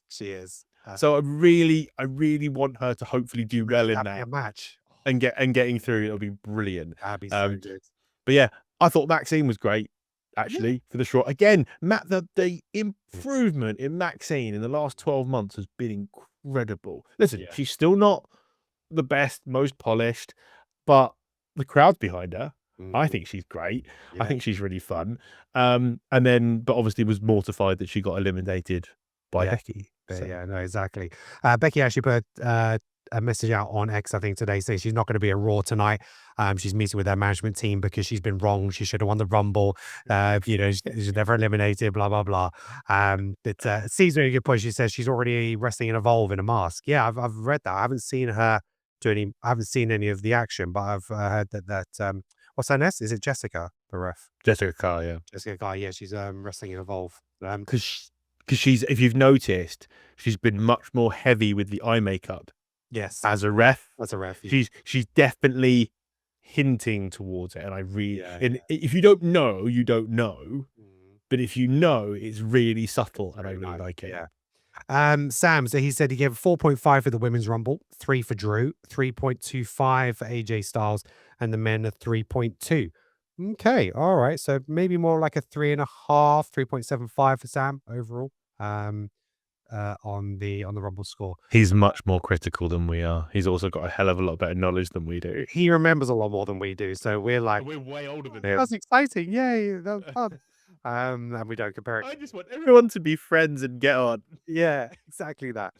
She is. So I really want her to hopefully do well in A that match. and getting through. It'll be brilliant. That'd be so good. But yeah, I thought Maxine was great, actually, for the short. Again, the improvement in Maxine in the last 12 months has been incredible. Listen, she's still not the best, most polished, but the crowd's behind her. I think she's great. Yeah. I think she's really fun. But obviously was mortified that she got eliminated by Becky. But So. yeah, no, exactly. Becky actually put a message out on X, I think, today saying she's not going to be at Raw tonight. She's meeting with her management team because she's been wrong. She should have won the Rumble. She's never eliminated, blah, blah, blah. But C's really good point. She says she's already wrestling in Evolve in a mask. Yeah, I've read that. I haven't seen her I haven't seen any of the action, but I've heard that what's her name? Is it Jessica, the ref? Jessica Carr, yeah. Jessica Carr, yeah, she's wrestling in Evolve. Because she's, if you've noticed, she's been much more heavy with the eye makeup. Yes, As a ref. that's a ref. She's definitely hinting towards it, and I really. Yeah, If you don't know, you don't know. But if you know, it's really subtle, and I really like it. Yeah. Sam, so he said he gave 4.5 for the women's rumble, 3 for Drew, 3.25 for AJ Styles, and the men a 3.2. Okay, all right. So maybe more like a 3.5, 3.75 for Sam overall. On the rumble score. He's much more critical than we are. He's also got a hell of a lot better knowledge than we do. He remembers a lot more than we do, so we're like, We're way older than him. that's exciting, yay, that was fun. And we don't compare it. I just want everyone to be friends and get on. Yeah, exactly that.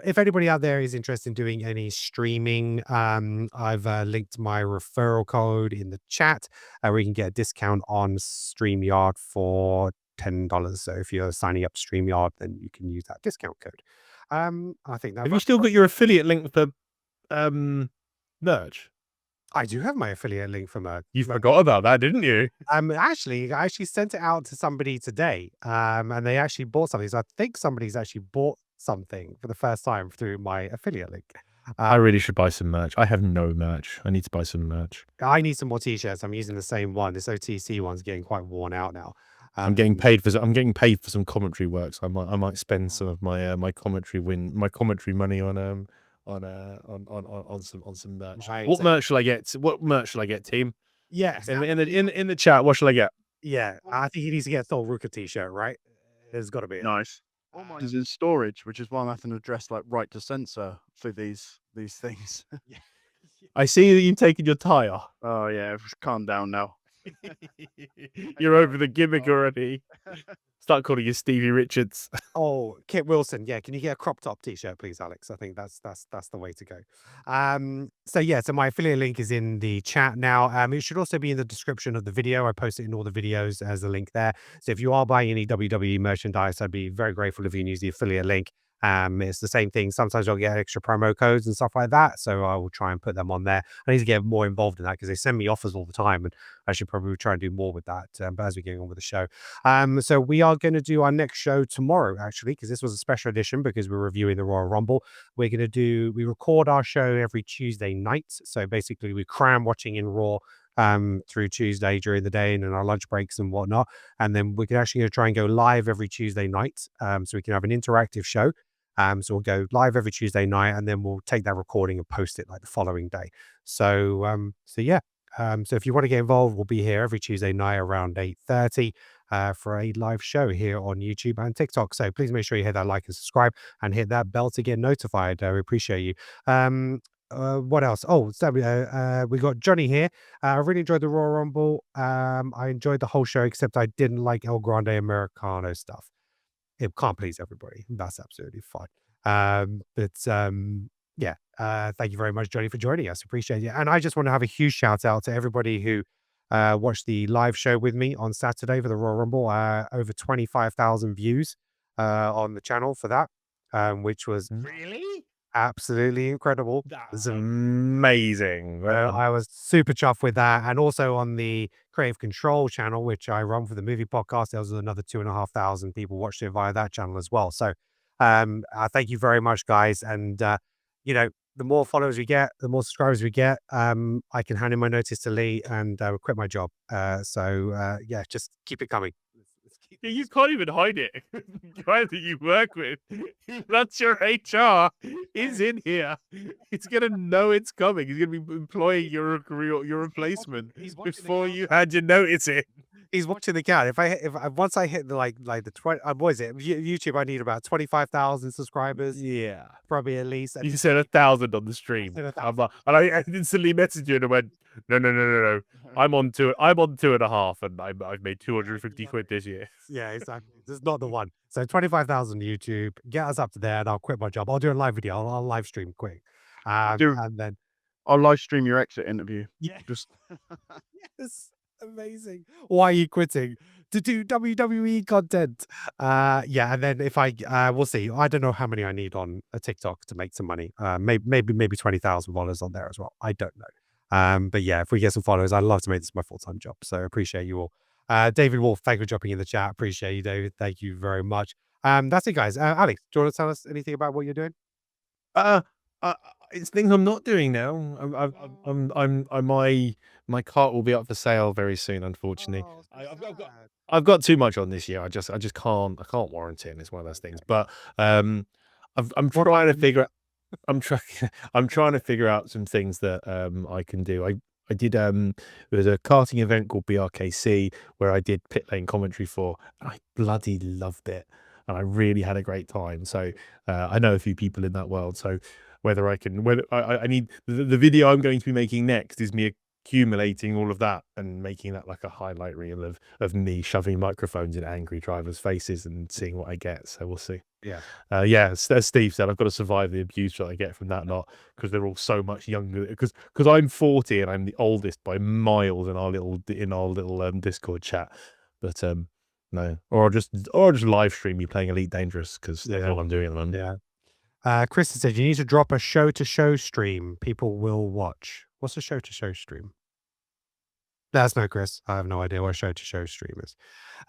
If anybody out there is interested in doing any streaming, I've linked my referral code in the chat where you can get a discount on StreamYard for $10. So if you're signing up to StreamYard, then you can use that discount code. I think that. Have you still got your affiliate link for merch? I do have my affiliate link for merch. You forgot about that, didn't you? Actually, I actually sent it out to somebody today, and they actually bought something. So I think somebody's actually bought something for the first time through my affiliate link. I really should buy some merch. I have no merch. I need to buy some merch. I need some more t-shirts. I'm using the same one. This OTC one's getting quite worn out now. I'm getting paid for some commentary work. So I might spend some of my my commentary money on some merch. Right, What so- merch shall I get? What merch shall I get, team? Yeah, In the chat, what shall I get? yeah. I think he needs to get a Thor Ruka t-shirt, right? There's got to be. it. Nice. All mine is in storage, which is why I'm having to address like right to censor for these things. I see that you've taken your tie off. Oh yeah, calm down now. You're over the gimmick already. Start calling you Stevie Richards. Oh, Kit Wilson. Yeah, can you get a crop top t-shirt, please, Alex? I think that's the way to go. So my affiliate link is in the chat now. It should also be in the description of the video. I post it in all the videos as a link there. So if you are buying any WWE merchandise, I'd be very grateful if you can use the affiliate link. It's the same thing. Sometimes I'll get extra promo codes and stuff like that, so I will try and put them on there. I need to get more involved in that because they send me offers all the time, and I should probably try and do more with that. But as we're getting on with the show, so we are going to do our next show tomorrow, actually, because this was a special edition because we're reviewing the Royal Rumble. We record our show every Tuesday night, so basically we cram watching in Raw through Tuesday during the day and in our lunch breaks and whatnot. And then we're actually going to try and go live every Tuesday night. So we can have an interactive show. So we'll go live every Tuesday night and then we'll take that recording and post it like the following day. So yeah. So if you want to get involved, we'll be here every Tuesday night around 8:30 for a live show here on YouTube and TikTok. So please make sure you hit that like and subscribe and hit that bell to get notified. We appreciate you. What else? Oh, so we got Johnny here. I really enjoyed the Royal Rumble. I enjoyed the whole show, except I didn't like El Grande Americano stuff. It can't please everybody. That's absolutely fine. Yeah. Thank you very much, Johnny, for joining us. Appreciate it. And I just want to have a huge shout out to everybody who watched the live show with me on Saturday for the Royal Rumble. Over 25,000 views on the channel for that, which was Really? absolutely incredible. That's amazing. I was super chuffed with that. And also on the Creative Control channel, which I run for the movie podcast, there was another 2,500 people watched it via that channel as well. So thank you very much, guys. And, the more followers we get, the more subscribers we get, I can hand in my notice to Lee and quit my job. Yeah, just keep it coming. You can't even hide it. The guy that you work with, that's your HR, is in here. It's gonna know it's coming. He's gonna be employing your replacement before you had your notice in. He's watching the count. Once I hit the 20, what is it? YouTube, I need about 25,000 subscribers, Yeah, probably at least. you said 1,000 on the stream. said 1,000. I'm like, and I instantly messaged you and I went, no. I'm on 2.5, and I've made 250 quid this year. Yeah, exactly. This is not the one. So 25,000 YouTube. Get us up to there, and I'll quit my job. I'll do a live video. I'll live stream quick, and then I'll live stream your exit interview. yeah, Just yes, amazing. Why are you quitting? To do WWE content. Yeah, and then if we'll see. I don't know how many I need on a TikTok to make some money. Maybe 20,000 followers on there as well. I don't know. But yeah, if we get some followers, I'd love to make this my full-time job. So appreciate you all. David Wolf, thank you for dropping in the chat. Appreciate you, David. Thank you very much. That's it, guys. Alex, do you want to tell us anything about what you're doing? It's things I'm not doing now. My cart will be up for sale very soon. Unfortunately, I've got too much on this year. I just can't. I can't warrant it. And it's one of those things. But I'm trying to figure out. I'm trying to figure out some things that I can do. I did there was a karting event called BRKC where I did pit lane commentary for, and I bloody loved it, and I really had a great time. So I know a few people in that world. So whether I need the video I'm going to be making next is me accumulating all of that and making that like a highlight reel of me shoving microphones in angry drivers' faces and seeing what I get. So we'll see. Yeah. As Steve said, I've got to survive the abuse that I get from that lot because they're all so much younger. Because I'm 40 and I'm the oldest by miles in our little Discord chat. But no, or I'll just live stream me playing Elite Dangerous because that's all I'm doing at the moment. Yeah. Chris said you need to drop a show-to-show stream. People will watch. What's a show-to-show stream? That's no Chris. I have no idea what a show-to-show stream is.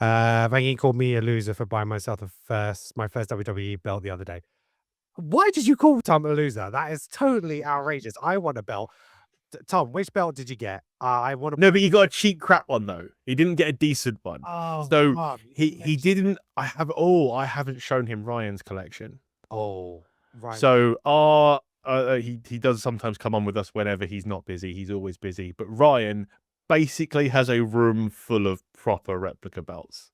Vangy called me a loser for buying myself my first WWE belt the other day. Why did you call Tom a loser? That is totally outrageous. I want a belt. Tom, which belt did you get? I want to. No, but he got a cheap crap one though. He didn't get a decent one. Oh, so Tom, he didn't. I haven't shown him Ryan's collection. Oh, right. So he does sometimes come on with us whenever he's not busy. He's always busy. But Ryan basically has a room full of proper replica belts,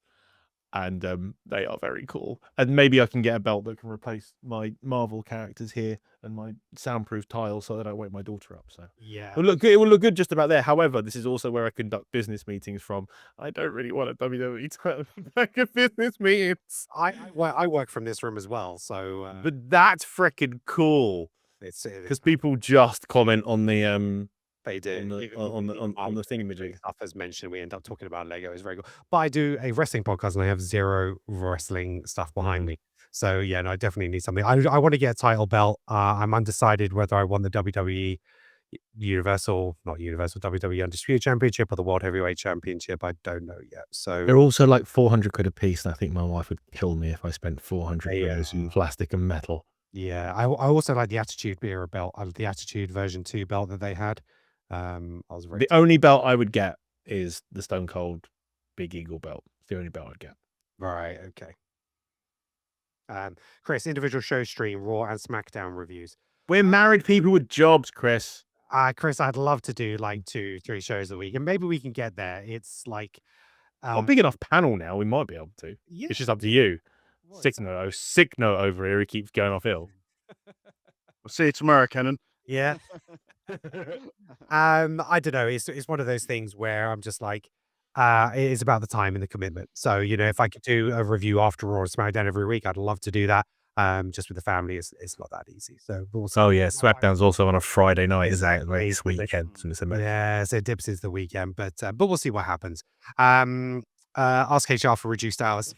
and they are very cool. And maybe I can get a belt that can replace my Marvel characters here and my soundproof tile so that I don't wake my daughter up. So yeah, it will look good just about there. However, this is also where I conduct business meetings from. I don't really want a WWE to back a business meetings. I work from this room as well, so but that's freaking cool. It's because people just comment on the They do. on the thingamajig. Stuff as mentioned, we end up talking about Lego. It's very cool. But I do a wrestling podcast and I have zero wrestling stuff behind me. So yeah, no, I definitely need something. I want to get a title belt. I'm undecided whether I want the WWE WWE Undisputed Championship or the World Heavyweight Championship. I don't know yet. So They're also like 400 quid a piece, and I think my wife would kill me if I spent 400 They, euros in plastic and metal. yeah, I also like the Attitude Era belt, the Attitude version 2 belt that they had. I was very The only belt I would get is the Stone Cold Big Eagle belt. It's the only belt I'd get. right. Okay. Chris, individual show stream, Raw and SmackDown reviews. We're married people with jobs, Chris. Chris, I'd love to do like 2-3 shows a week, and maybe we can get there. It's like A big enough panel now, we might be able to. yeah, It's just up to you. well, Sick note over here. He keeps going off ill. We'll see you tomorrow, Kenan. yeah. I don't know. It's one of those things where I'm just like, it is about the time and the commitment. So if I could do a review after Raw and SmackDown every week, I'd love to do that. Just with the family, it's not that easy. So we'll see. Oh yeah, SmackDown's also on a Friday night. Exactly, it's weekend. Yeah, so dips is the weekend, but we'll see what happens. Ask HR for reduced hours.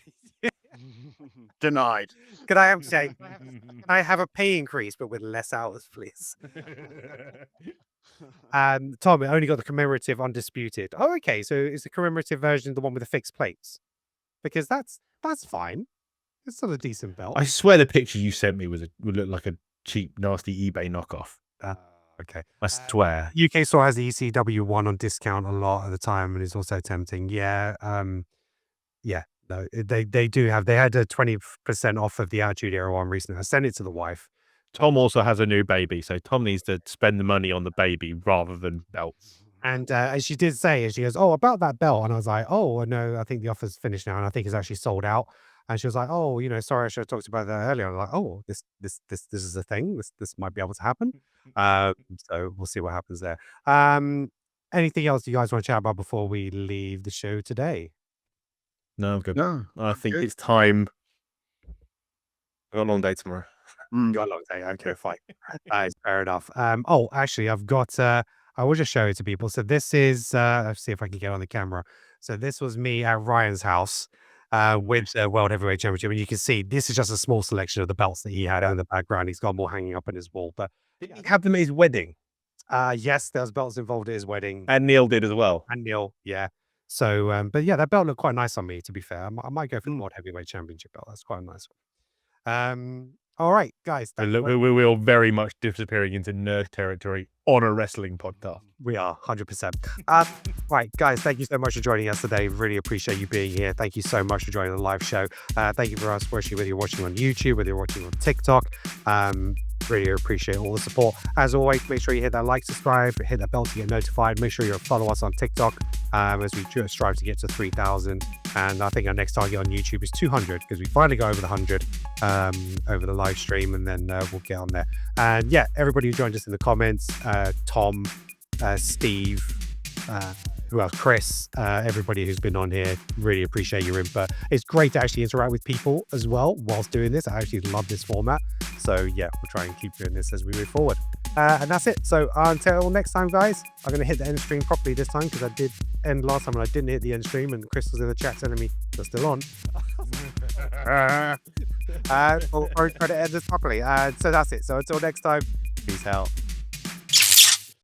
Denied. Can I say, can I have a pay increase but with less hours, please? Tom, it only got the commemorative Undisputed. Oh, okay. So is the commemorative version the one with the fixed plates? Because that's fine. It's still a decent belt. I swear the picture you sent me would look like a cheap, nasty eBay knockoff. Okay. I swear. UK store has the ECW one on discount a lot at the time, and it's also tempting. Yeah. Yeah. No, they do have. They had a 20% off of the Attitude Era one recently. I sent it to the wife. Tom also has a new baby, so Tom needs to spend the money on the baby rather than belts. And as she did say, and she goes, "Oh, about that belt," and I was like, "Oh, no, I think the offer's finished now, and I think it's actually sold out." And she was like, "Oh, sorry, I should have talked about that earlier." I was like, "Oh, this is a thing. This might be able to happen." So we'll see what happens there. Anything else you guys want to chat about before we leave the show today? No, I'm good. No. I think good. it's time. I've got a long day tomorrow. You got a long day. Okay, fine. That is fair enough. Oh, actually, I've got. I will just show it to people. So this is. Let's see if I can get on the camera. So this was me at Ryan's house with the World Heavyweight Championship, and you can see this is just a small selection of the belts that he had in the background. He's got more hanging up on his wall, but Did he have them at his wedding? yes, there's belts involved at his wedding, And Neil did as well. and Neil, yeah. So, but yeah, that belt looked quite nice on me. To be fair, I might go for the World Heavyweight Championship belt. That's quite a nice one. All right, guys. And look, we're all very much disappearing into nerd territory on a wrestling podcast. We are 100%. Right, guys, thank you so much for joining us today. Really appreciate you being here. Thank you so much for joining the live show. Thank you for us, especially whether you're watching on YouTube, whether you're watching on TikTok. Really appreciate all the support. As always, make sure you hit that like, subscribe, hit that bell to get notified. Make sure you follow us on TikTok as we strive to get to 3,000. And I think our next target on YouTube is 200 because we finally got over the 100 over the live stream, and then we'll get on there. And yeah, everybody who joined us in the comments, Tom, Steve, who else? Chris, everybody who's been on here, really appreciate your input. It's great to actually interact with people as well whilst doing this. I actually love this format. So yeah, we'll try and keep doing this as we move forward. And that's it. So until next time, guys, I'm going to hit the end stream properly this time because I did end last time and I didn't hit the end stream, and Chris was in the chat telling me they're still on. Or try to end this properly. So that's it. So until next time, peace out.